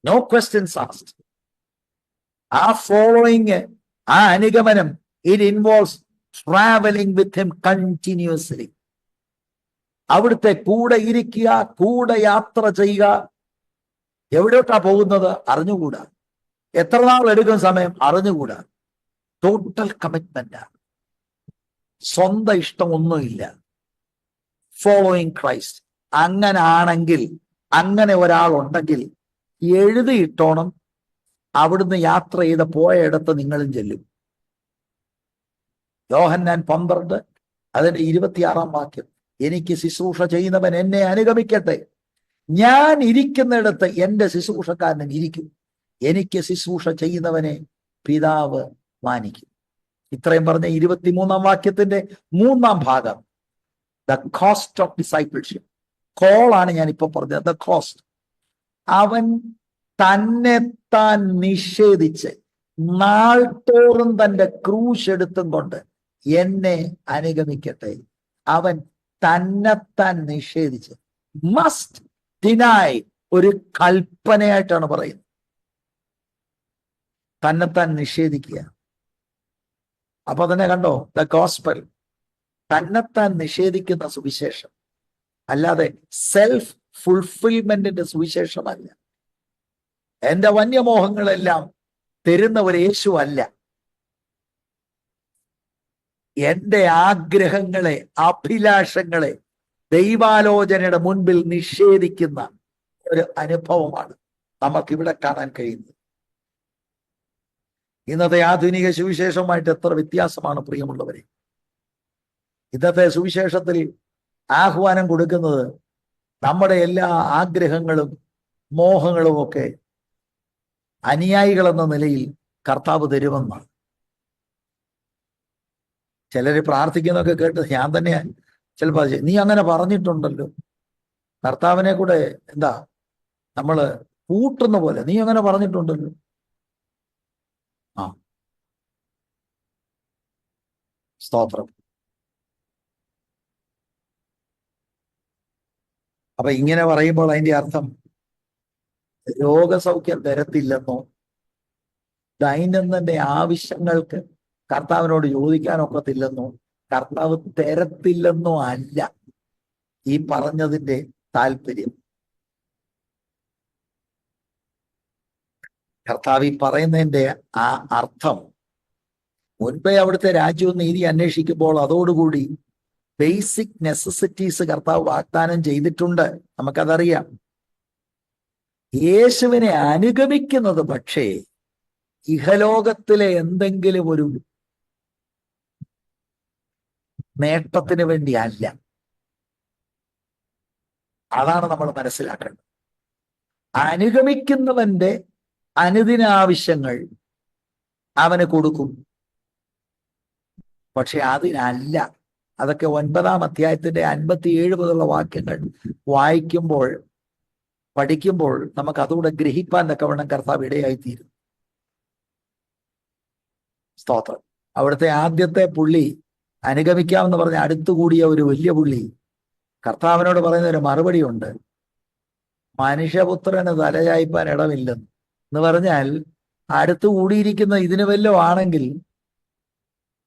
No questions asked. ആ ഫോളോയിങ്, ആ അനുഗമനം, it involves travelling with him continuously. അവിടുത്തെ കൂടെ ഇരിക്കുക, കൂടെ യാത്ര ചെയ്യുക. എവിടോട്ടാ പോകുന്നത് അറിഞ്ഞുകൂടാ, എത്ര നാൾ എടുക്കും സമയം അറിഞ്ഞുകൂടാ. ടോട്ടൽ കമ്മിറ്റ്മെന്റ്, സ്വന്തം ഇഷ്ടമൊന്നുമില്ല. Following Christ. അങ്ങനെ ആണെങ്കിൽ, അങ്ങനെ ഒരാളുണ്ടെങ്കിൽ എഴുതിയിട്ടോണം. അവിടുന്ന് യാത്ര ചെയ്ത് പോയയിടത്ത് നിങ്ങളും ചെല്ലും. യോഹന്നാൻ 12 അതിന്റെ 26 വാക്യം. എനിക്ക് ശുശ്രൂഷ ചെയ്യുന്നവൻ എന്നെ അനുഗമിക്കട്ടെ. ഞാൻ ഇരിക്കുന്നിടത്ത് എന്റെ ശുശ്രൂഷക്കാരനും ഇരിക്കും. എനിക്ക് ശുശ്രൂഷ ചെയ്യുന്നവനെ പിതാവ് മാനിക്കും. ഇത്രയും പറഞ്ഞ 23 വാക്യത്തിന്റെ 3 ഭാഗം, ദ കോസ്റ്റ് ഓഫ് ഡിസൈപ്പിൾഷിപ്പ്. കോളാണ് ഞാൻ ഇപ്പൊ പറഞ്ഞത്, ദ കോസ്റ്റ്. അവൻ തന്നെത്താൻ നിഷേധിച്ച് നാൾ തോറും തന്റെ ക്രൂശ് എടുത്തും കൊണ്ട് എന്നെ അനുഗമിക്കട്ടെ. അവൻ തന്നെത്താൻ നിഷേധിച്ച്, മസ്റ്റ് ഡിനൈ, ഒരു കൽപ്പനയായിട്ടാണ് പറയുന്നത്. തന്നെത്താൻ നിഷേധിക്കുക. അപ്പൊ തന്നെ കണ്ടോ, ദ ഗോസ്പൽ, തന്നെത്താൻ നിഷേധിക്കുന്ന സുവിശേഷം, അല്ലാതെ സെൽഫ് ഫുൾഫിൽമെന്റിന്റെ സുവിശേഷമല്ല. എന്റെ വന്യമോഹങ്ങളെല്ലാം തരുന്ന ഒരു യേശു അല്ല. എന്റെ ആഗ്രഹങ്ങളെ, അഭിലാഷങ്ങളെ ദൈവാലോചനയുടെ മുൻപിൽ നിഷേധിക്കുന്ന ഒരു അനുഭവമാണ് നമുക്കിവിടെ കാണാൻ കഴിയുന്നത്. ഇന്നത്തെ ആധുനിക സുവിശേഷവുമായിട്ട് എത്ര വ്യത്യാസമാണ് പ്രിയമുള്ളവരെ. ഇന്നത്തെ സുവിശേഷത്തിൽ ആഹ്വാനം കൊടുക്കുന്നത് നമ്മുടെ എല്ലാ ആഗ്രഹങ്ങളും മോഹങ്ങളും ഒക്കെ അനുയായികൾ എന്ന നിലയിൽ കർത്താവ് തരുമെന്നാണ്. ചിലര് പ്രാർത്ഥിക്കുന്നതൊക്കെ കേട്ട് ഞാൻ തന്നെ ചിലപ്പോൾ നീ അങ്ങനെ പറഞ്ഞിട്ടുണ്ടല്ലോ, കർത്താവിനെ കൂടെ എന്താ നമ്മള് കൂട്ടുന്ന പോലെ, നീ അങ്ങനെ പറഞ്ഞിട്ടുണ്ടല്ലോ. ആ, സ്തോത്രം. അപ്പൊ ഇങ്ങനെ പറയുമ്പോൾ അതിന്റെ അർത്ഥം രോഗസൗഖ്യം തരത്തില്ലെന്നോ, ദൈനംദിന ആവശ്യങ്ങൾക്ക് കർത്താവിനോട് ചോദിക്കാനൊക്കത്തില്ലെന്നോ, കർത്താവ് തരത്തില്ലെന്നോ അല്ല ഈ പറഞ്ഞതിന്റെ താല്പര്യം. കർത്താവ് ഈ പറയുന്നതിന്റെ ആ അർത്ഥം, മുൻപേ അവിടുത്തെ രാജ്യവും നീതി അന്വേഷിക്കുമ്പോൾ അതോടുകൂടി ബേസിക് നെസസിറ്റീസ് കർത്താവ് വാഗ്ദാനം ചെയ്തിട്ടുണ്ട്, നമുക്കതറിയാം. യേശുവിനെ അനുഗമിക്കുന്നത് പക്ഷേ ഇഹലോകത്തിലെ എന്തെങ്കിലും ഒരു നേട്ടത്തിന് വേണ്ടി അല്ല. അതാണ് നമ്മൾ മനസ്സിലാക്കേണ്ടത്. അനുഗമിക്കുന്നവന്റെ അനുദിന ആവശ്യങ്ങൾ അവന് കൊടുക്കും, പക്ഷെ അതിനല്ല. അതൊക്കെ 9-ാം അധ്യായത്തിന്റെ 57 മുതലുള്ള വാക്യങ്ങൾ വായിക്കുമ്പോൾ, പഠിക്കുമ്പോൾ നമുക്ക് അതുകൂടെ ഗ്രഹിപ്പാൻ തക്കവണ്ണം കർത്താവ് ഇടയായിത്തീരും. സ്തോത്രം. അവിടുത്തെ ആദ്യത്തെ പുള്ളി അനുഗമിക്കാമെന്ന് പറഞ്ഞ അടുത്തുകൂടിയ ഒരു വലിയ പുള്ളി കർത്താവിനോട് പറയുന്ന ഒരു മറുപടി ഉണ്ട്, മനുഷ്യപുത്രന് തലചായ്പാൻ ഇടമില്ലെന്ന്. എന്ന് പറഞ്ഞാൽ അടുത്തു കൂടിയിരിക്കുന്ന ഇതിന് വല്ലതും ആണെങ്കിൽ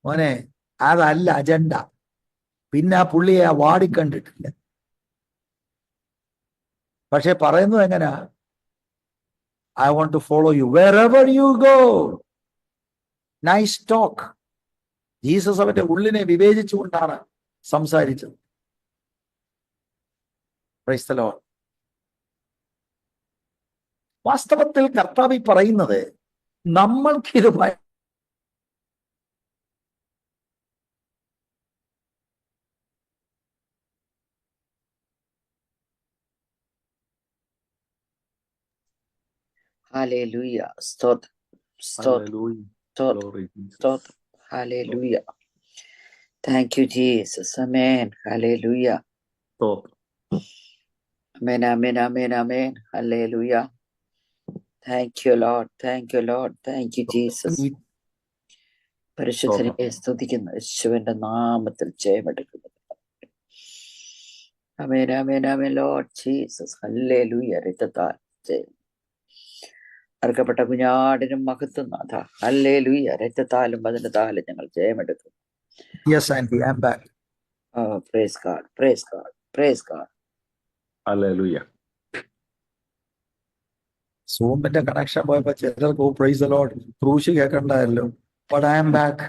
മോനെ അതല്ല അജണ്ട. പിന്നെ ആ പുള്ളിയെ വാടിക്കണ്ടിട്ടില്ല. പക്ഷെ പറയുന്നത് എങ്ങനെയാ, I want to follow you wherever you go. Nice talk. Jesus അവന്റെ ഉള്ളിനെ വിവേചിച്ചുകൊണ്ടാണ് സംസാരിച്ചത്. Praise the Lord. വാസ്തവത്തിൽ കർത്താവ് പറയുന്നത് നമ്മൾക്കിത് Hallelujah. Stotram. Hallelujah. Stotram. Glory Jesus. Stotram. Hallelujah. Thank you, Jesus. Amen. Hallelujah. Stotram. Amen, amen, amen, amen. Hallelujah. Thank you, Lord. Thank you, Lord. Thank you, Jesus. പരിശുദ്ധനെ സ്തുതിക്കുന്ന യേശുവിന്റെ നാമത്തിൽ ജയമെടുക്കുന്നു. Amen, amen, amen. Lord Jesus. Hallelujah. രക്തത്താൽ ജയം. അർക്കപ്പെട്ട കുഞ്ഞാടിനും മഹത്വം നാഥ. Hallelujah. രക്തത്താലും വചനത്താലും ഞങ്ങൾ ജയമെടുക്കും. Yes, Auntie, I'm back. Oh, praise God. Praise God. Praise God. Hallelujah. സൂമിന്റെ കണക്ഷൻ പോയപ്പോ ചിലർക്ക് പ്രൈസ് ദി ലോർഡ് ക്രൂശ് കേൾക്കണ്ടായല്ലോ. But I am back.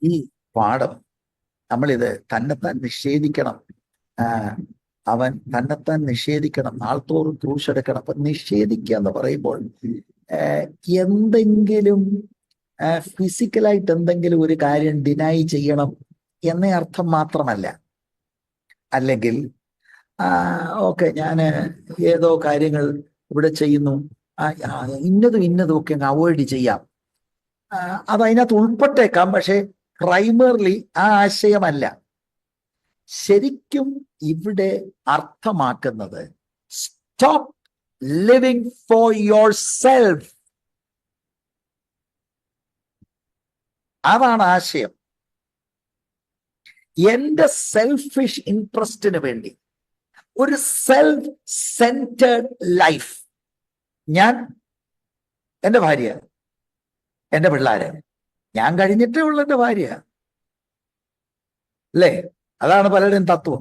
ഈ പാഠം നമ്മളിത് തന്നെത്താൻ നിഷേധിക്കണം. അവൻ തന്നെത്താൻ നിഷേധിക്കണം, നാൾത്തോറും ക്രൂശ് എടുക്കണം. അപ്പൊ നിഷേധിക്കുക എന്ന് പറയുമ്പോൾ എന്തെങ്കിലും ഫിസിക്കലായിട്ട് എന്തെങ്കിലും ഒരു കാര്യം ഡിനൈ ചെയ്യണം എന്നേ അർത്ഥം മാത്രമല്ല. അല്ലെങ്കിൽ ഓക്കെ, ഞാൻ ഏതോ കാര്യങ്ങൾ ഇവിടെ ചെയ്യുന്നു, ഇന്നതും ഒക്കെ അങ്ങ് അവോയ്ഡ് ചെയ്യാം, അത് അതിനകത്ത് ഉൾപ്പെട്ടേക്കാം. പക്ഷെ പ്രൈമർലി ആ ആശയമല്ല. ശരിക്കും ഇവിടെ അർത്ഥമാക്കുന്നത് stop living for your self. അതാണ് ആശയം. എന്റെ സെൽഫിഷ് ഇൻട്രസ്റ്റിന് വേണ്ടി ഒരു സെൽഫ് സെന്റേർഡ് ലൈഫ്, ഞാൻ, എന്റെ ഭാര്യ, എന്റെ പിള്ളേര്, ഞാൻ കഴിഞ്ഞിട്ടേ ഉള്ളൂ എന്റെ ഭാര്യ, അല്ലേ? അതാണ് പലരുടെയും തത്വം.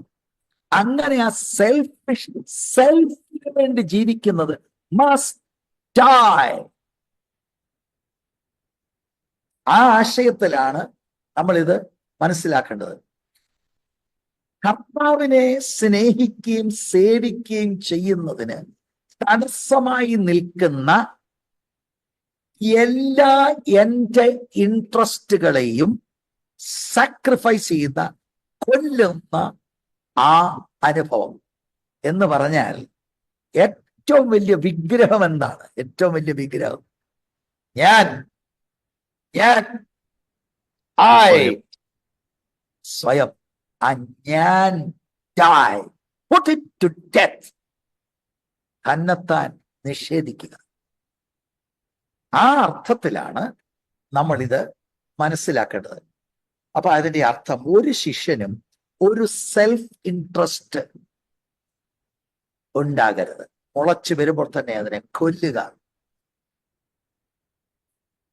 അങ്ങനെ ആ സെൽഫിന് വേണ്ടി ജീവിക്കുന്നത് must die. ആ ആശയത്തിലാണ് നമ്മളിത് മനസ്സിലാക്കേണ്ടത്. കർത്താവിനെ സ്നേഹിക്കുകയും സേവിക്കുകയും ചെയ്യുന്നതിന് തടസ്സമായി നിൽക്കുന്ന എല്ലാ എന്റെ ഇൻട്രസ്റ്റുകളെയും സാക്രിഫൈസ് ചെയ്ത, കൊല്ലുന്ന ആ അനുഭവം എന്ന് പറഞ്ഞാൽ ഏറ്റവും വലിയ വിഗ്രഹം എന്താണ്? ഏറ്റവും വലിയ വിഗ്രഹം ഞാൻ സ്വയം. ഞാൻ die, put it to death. തന്നെത്താൻ നിഷേധിക്കുക. ആ അർത്ഥത്തിലാണ് നമ്മൾ ഇത് മനസ്സിലാക്കേണ്ടത്. അപ്പൊ അതിന്റെ അർത്ഥം, ഒരു ശിഷ്യനും ഒരു സെൽഫ് ഇൻട്രസ്റ്റ് ഉണ്ടാകരുത്. മുളച്ചു വരുമ്പോൾ തന്നെ അതിനെ കൊല്ലുക.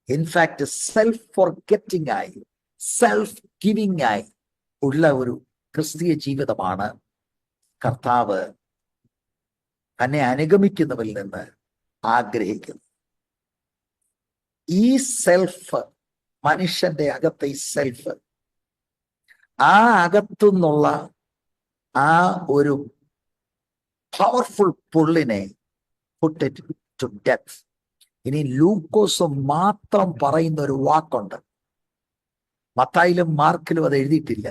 ഇൻഫാക്ട് സെൽഫ് ഫോർഗെറ്റിംഗ് ആയി, സെൽഫ് ഗിവിംഗ് ആയി ഉള്ള ഒരു ക്രിസ്തീയ ജീവിതമാണ് കർത്താവ് തന്നെ അനുഗമിക്കുന്നവരിൽ നിന്ന് ആഗ്രഹിക്കുന്നത്. ഈ സെൽഫ്, മനുഷ്യന്റെ അകത്തെ ഈ സെൽഫ്, ആ അകത്തുനിന്നുള്ള ആ ഒരു പവർഫുൾ പുള്ളിനെ put it to death. ഇനി ലൂക്കോസ് മാത്രം പറയുന്ന ഒരു വാക്കുണ്ട്, മത്തായിലും മാർക്കിലും അത് എഴുതിയിട്ടില്ല.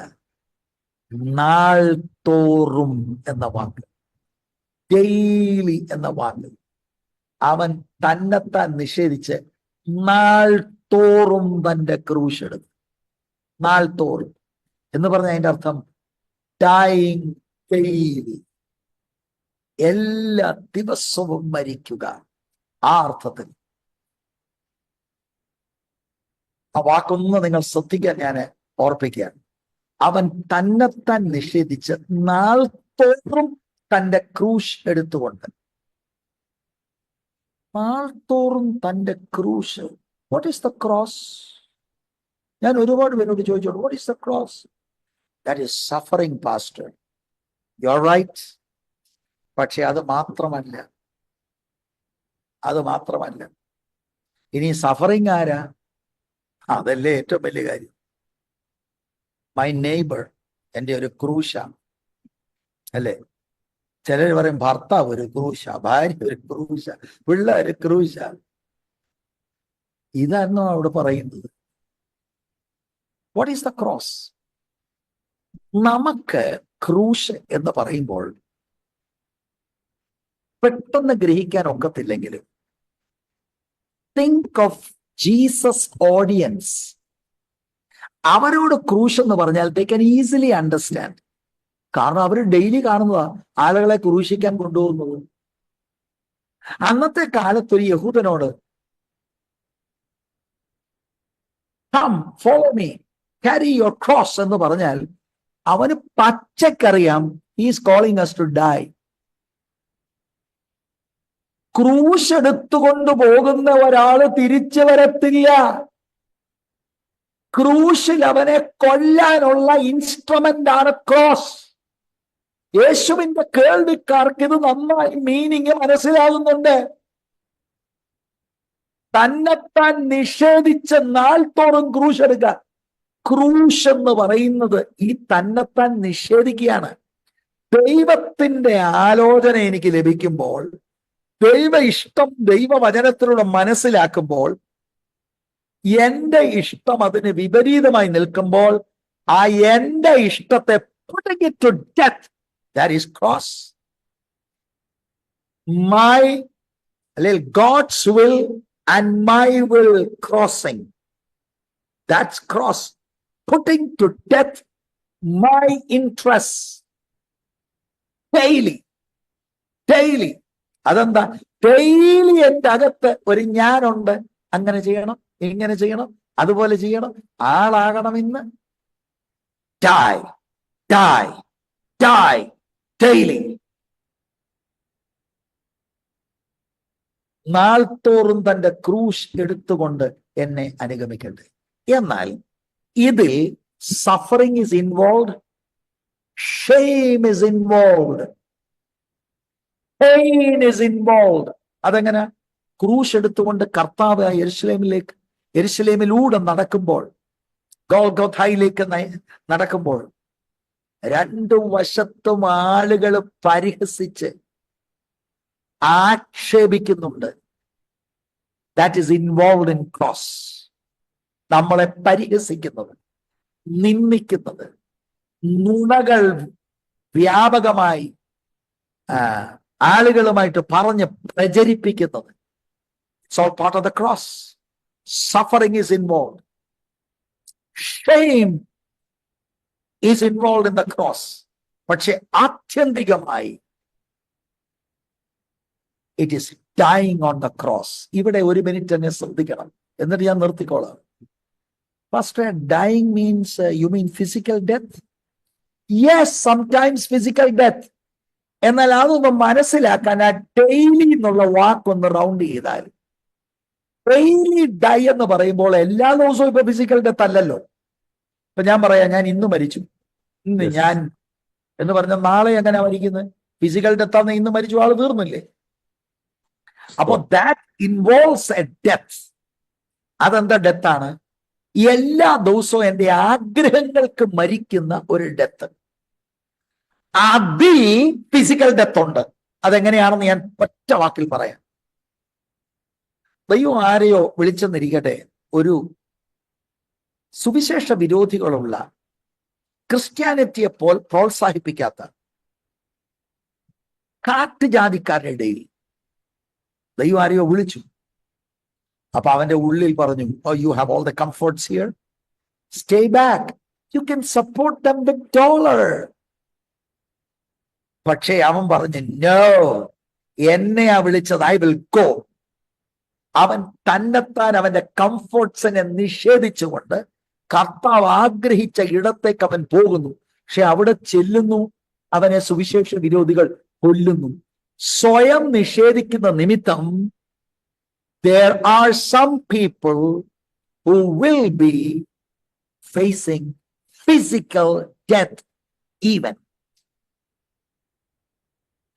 നാൾ തോറും എന്ന വാക്ക്, ഡെയിലി എന്ന വാക്ക്. അവൻ തന്നെത്താൻ നിഷേധിച്ച് നാൾ തോറും തന്റെ ക്രൂശ് എടുത്തു. നാൾ തോറും എന്ന് പറഞ്ഞ അതിന്റെ അർത്ഥം ഡൈയിങ് ഡെയിലി, എല്ലാ ദിവസവും മരിക്കുക. ആ അർത്ഥത്തിൽ ആ വാക്കൊന്ന് നിങ്ങൾ ശ്രദ്ധിക്കാൻ ഞാൻ ഓർപ്പിക്കുകയാണ്. അവൻ തന്നെത്താൻ നിഷേധിച്ച് നാൾ തോറും തന്റെ ക്രൂശ് എടുത്തുകൊണ്ട്, നാൾ തോറും തന്റെ ക്രൂശ്. What is the cross? ഞാൻ ഒരുപാട് പേരോട് ചോദിച്ചോളൂ, what is the cross? That is suffering pastor. You are right. പക്ഷെ അത് മാത്രമല്ല. ഇനി സഫറിങ് ആരാ? അതല്ലേ ഏറ്റവും വലിയ കാര്യം. മൈ നെയ്ബർ എൻ്റെ ഒരു ക്രൂശ, അല്ലേ? ചിലർ പറയും ഭർത്താവ് ഒരു ക്രൂശ, ഭാര്യ ഒരു ക്രൂശ, പിള്ളേർ ക്രൂശ. ഇതായിരുന്നു അവിടെ പറയുന്നത്. What is the cross? നമുക്ക് ക്രൂശ് എന്ന് പറയുമ്പോൾ പെട്ടെന്ന് ഗ്രഹിക്കാൻ ഒക്കത്തില്ലെങ്കിലും തിങ്ക് ഓഫ് ജീസസ് ഓഡിയൻസ്. അവരോട് ക്രൂശ് എന്ന് പറഞ്ഞാൽ ദേ ക്യാൻ ഈസിലി അണ്ടർസ്റ്റാൻഡ്. കാരണം അവർ ഡെയിലി കാണുന്നതാ ആളുകളെ ക്രൂശിക്കാൻ കൊണ്ടുപോകുന്നത്. അന്നത്തെ കാലത്തൊരു യഹൂദനോട് come follow me carry your cross എന്ന് പറഞ്ഞാൽ അവന് പച്ചക്കറിയാം he is calling us to die. ക്രൂശ് എടുത്തുകൊണ്ട് പോകുന്ന ഒരാള് തിരിച്ചു വരത്തില്ല. ക്രൂശിൽ അവനെ കൊല്ലാനുള്ള ഇൻസ്ട്രുമെന്റ് ആണ് ക്രോസ്. യേശുവിന്റെ കേൾവിക്കാർക്ക് ഇത് നന്നായി മീനിങ് മനസ്സിലാകുന്നുണ്ട്. തന്നെത്താൻ നിഷേധിച്ച നാൾ തോറും ക്രൂശ് എടുക്കുക. ക്രൂശ് എന്ന് പറയുന്നത് ഈ തന്നെത്താൻ നിഷേധിക്കുകയാണ്. ദൈവത്തിന്റെ ആലോചന എനിക്ക് ലഭിക്കുമ്പോൾ, ദൈവ ഇഷ്ടം ദൈവവചനത്തിലൂടെ മനസ്സിലാക്കുമ്പോൾ, എന്റെ ഇഷ്ടം അതിന് വിപരീതമായി നിൽക്കുമ്പോൾ, ആ എന്റെ ഇഷ്ടത്തെ putting it to death, that is cross. My God's will and my will crossing, that's cross. Putting to death my interests daily. അതെന്താ? ഡെയിലി എന്റെ അകത്ത് ഒരു ഞാനുണ്ട്, അങ്ങനെ ചെയ്യണം, ഇങ്ങനെ ചെയ്യണം, അതുപോലെ ചെയ്യണം, ആളാകണമെന്ന്. die daily. നാൾതോറും തന്റെ ക്രൂശ് എടുത്തുകൊണ്ട് എന്നെ അനുഗമിക്കട്ടെ. എന്നാൽ ഇതിൽ suffering is involved, shame is involved, pain is involved. അതെങ്ങനെ? ക്രൂശ് എടുത്തുകൊണ്ട് കർത്താവ് യെരുശലേമിലൂടെ നടക്കുമ്പോൾ, ഗോൽഗോഥയിലേക്ക് നടക്കുമ്പോൾ, രണ്ടു വശത്തും ആളുകൾ പരിഹസിച്ച് ആക്ഷേപിക്കുന്നുണ്ട്. That is involve in cross. നമ്മളെ പരിഹസിക്കുന്നത്, നിന്ദിക്കുന്നത്, നുണകൾ വ്യാപകമായി ആളുകളുമായിട്ട് പറഞ്ഞ് പ്രചരിപ്പിക്കുന്നത്. It's all part of the cross. Suffering is involved. Shame is involved in the cross. പക്ഷെ ആത്യന്തികമായി it is dying on the cross. ഇവിടെ ഒരു മിനിറ്റ് എന്നെ ശ്രദ്ധിക്കണം, എന്നിട്ട് ഞാൻ നിർത്തിക്കോളാം. Pastor, dying means you mean physical death? Yes, sometimes physical death. എന്നാൽ അതൊന്ന് മനസ്സിലാക്കാൻ ആ ഡെയിലി എന്നുള്ള വാക്കൊന്ന് റൗണ്ട് ചെയ്താൽ, ഡെയിലി ഡൈ എന്ന് പറയുമ്പോൾ എല്ലാ ദിവസവും ഇപ്പൊ ഫിസിക്കൽ ഡെത്ത് അല്ലല്ലോ. ഇപ്പൊ ഞാൻ പറയാം, ഞാൻ ഇന്ന് മരിച്ചു, ഇന്ന് ഞാൻ എന്ന് പറഞ്ഞ നാളെ എങ്ങനെ മരിക്കുന്നത്? ഫിസിക്കൽ ഡെത്ത് ആണെന്ന് ഇന്ന് മരിച്ചു, ആള് തീർന്നില്ലേ? അപ്പൊ ദാറ്റ് ഇൻവോൾവ്സ് എ ഡെത്ത്. അതെന്താ ഡെത്താണ്? എല്ലാ ദിവസവും എന്റെ ആഗ്രഹങ്ങൾക്ക് മരിക്കുന്ന ഒരു ഡെത്ത്. അതിൽ ഫിസിക്കൽ ഡെത്ത് ഉണ്ട്. അതെങ്ങനെയാണെന്ന് ഞാൻ ഒറ്റ വാക്കിൽ പറയാം. ദൈവം ആരെയോ വിളിച്ചെന്നിരിക്കട്ടെ, ഒരു സുവിശേഷ വിരോധികളുള്ള, ക്രിസ്ത്യാനിറ്റിയെ പ്രോത്സാഹിപ്പിക്കാത്ത കാട്ടുജാതിക്കാരുടെ ഇടയിൽ ദൈവം ആരെയോ വിളിച്ചു. അപ്പൊ അവന്റെ ഉള്ളിൽ പറഞ്ഞു, oh, you have all the comforts here, stay back, you can support them with $1. പക്ഷേ അവൻ പറഞ്ഞു, നോ, എന്നെയാ വിളിച്ചത്, ഐ വിൽ ഗോ. അവൻ തന്നെത്താൻ അവന്റെ കംഫർട്ട്സിനെ നിഷേധിച്ചുകൊണ്ട് കർത്താവ് ആഗ്രഹിച്ച ഇടത്തേക്ക് അവൻ പോകുന്നു. പക്ഷെ അവിടെ ചെല്ലുന്നു, അവനെ സുവിശേഷ വിരോധികൾ കൊല്ലുന്നു. സ്വയം നിഷേധിക്കുന്ന നിമിത്തം there are some people who will be facing physical death even.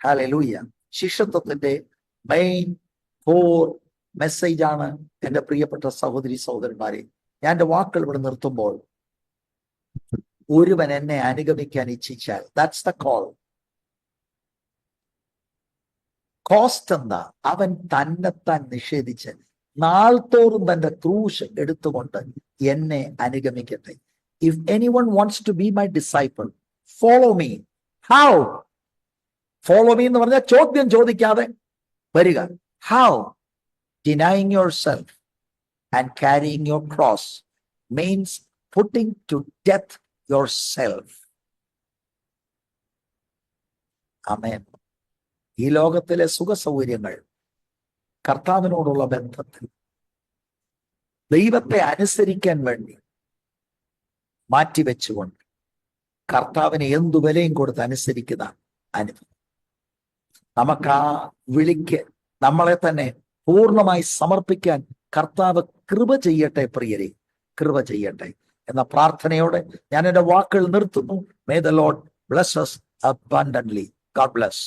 Hallelujah. ശിഷ്യത്വത്തിന്റെ മെയിൻ കോർ മെസ്സേജ് ആണ് എന്റെ പ്രിയപ്പെട്ട സഹോദരി സഹോദരന്മാരെ. ഞാൻ എന്റെ വാക്കുകൾ ഇവിടെ നിർത്തുമ്പോൾ, ഒരുവൻ എന്നെ അനുഗമിക്കാൻ ഇച്ഛിച്ചാൽ, that's the call. കോസ്റ്റ് എന്താ? അവൻ തന്നെത്താൻ നിഷേധിച്ച് നാൾതോറും തന്റെ ക്രൂശ് എടുത്തുകൊണ്ട് എന്നെ അനുഗമിക്കട്ടെ. If anyone wants to be my disciple, follow me. How? Follow me എന്ന് പറഞ്ഞാൽ ചോദ്യം ചോദിക്കാതെ വരിക. How? denying yourself and carrying your cross means putting to death yourself. Amen. ഈ ലോകത്തിലെ സുഖ സൗകര്യങ്ങൾ കർത്താവിനോടുള്ള ബന്ധത്തിൽ ദൈവത്തെ അനുസരിക്കാൻ വേണ്ടി മാറ്റിവെച്ചുകൊണ്ട് കർത്താവിനെ എന്തു വിലയും കൊടുത്ത് അനുസരിക്കുന്ന അനുഭവം. നമുക്ക് ആ വിളിക്ക് നമ്മളെ തന്നെ പൂർണ്ണമായി സമർപ്പിക്കാൻ കർത്താവ് കൃപ ചെയ്യട്ടെ. പ്രിയരെ, കൃപ ചെയ്യട്ടെ എന്ന പ്രാർത്ഥനയോടെ ഞാൻ എൻ്റെ വാക്കുകൾ നിർത്തുന്നു. May the Lord bless us abundantly. God bless.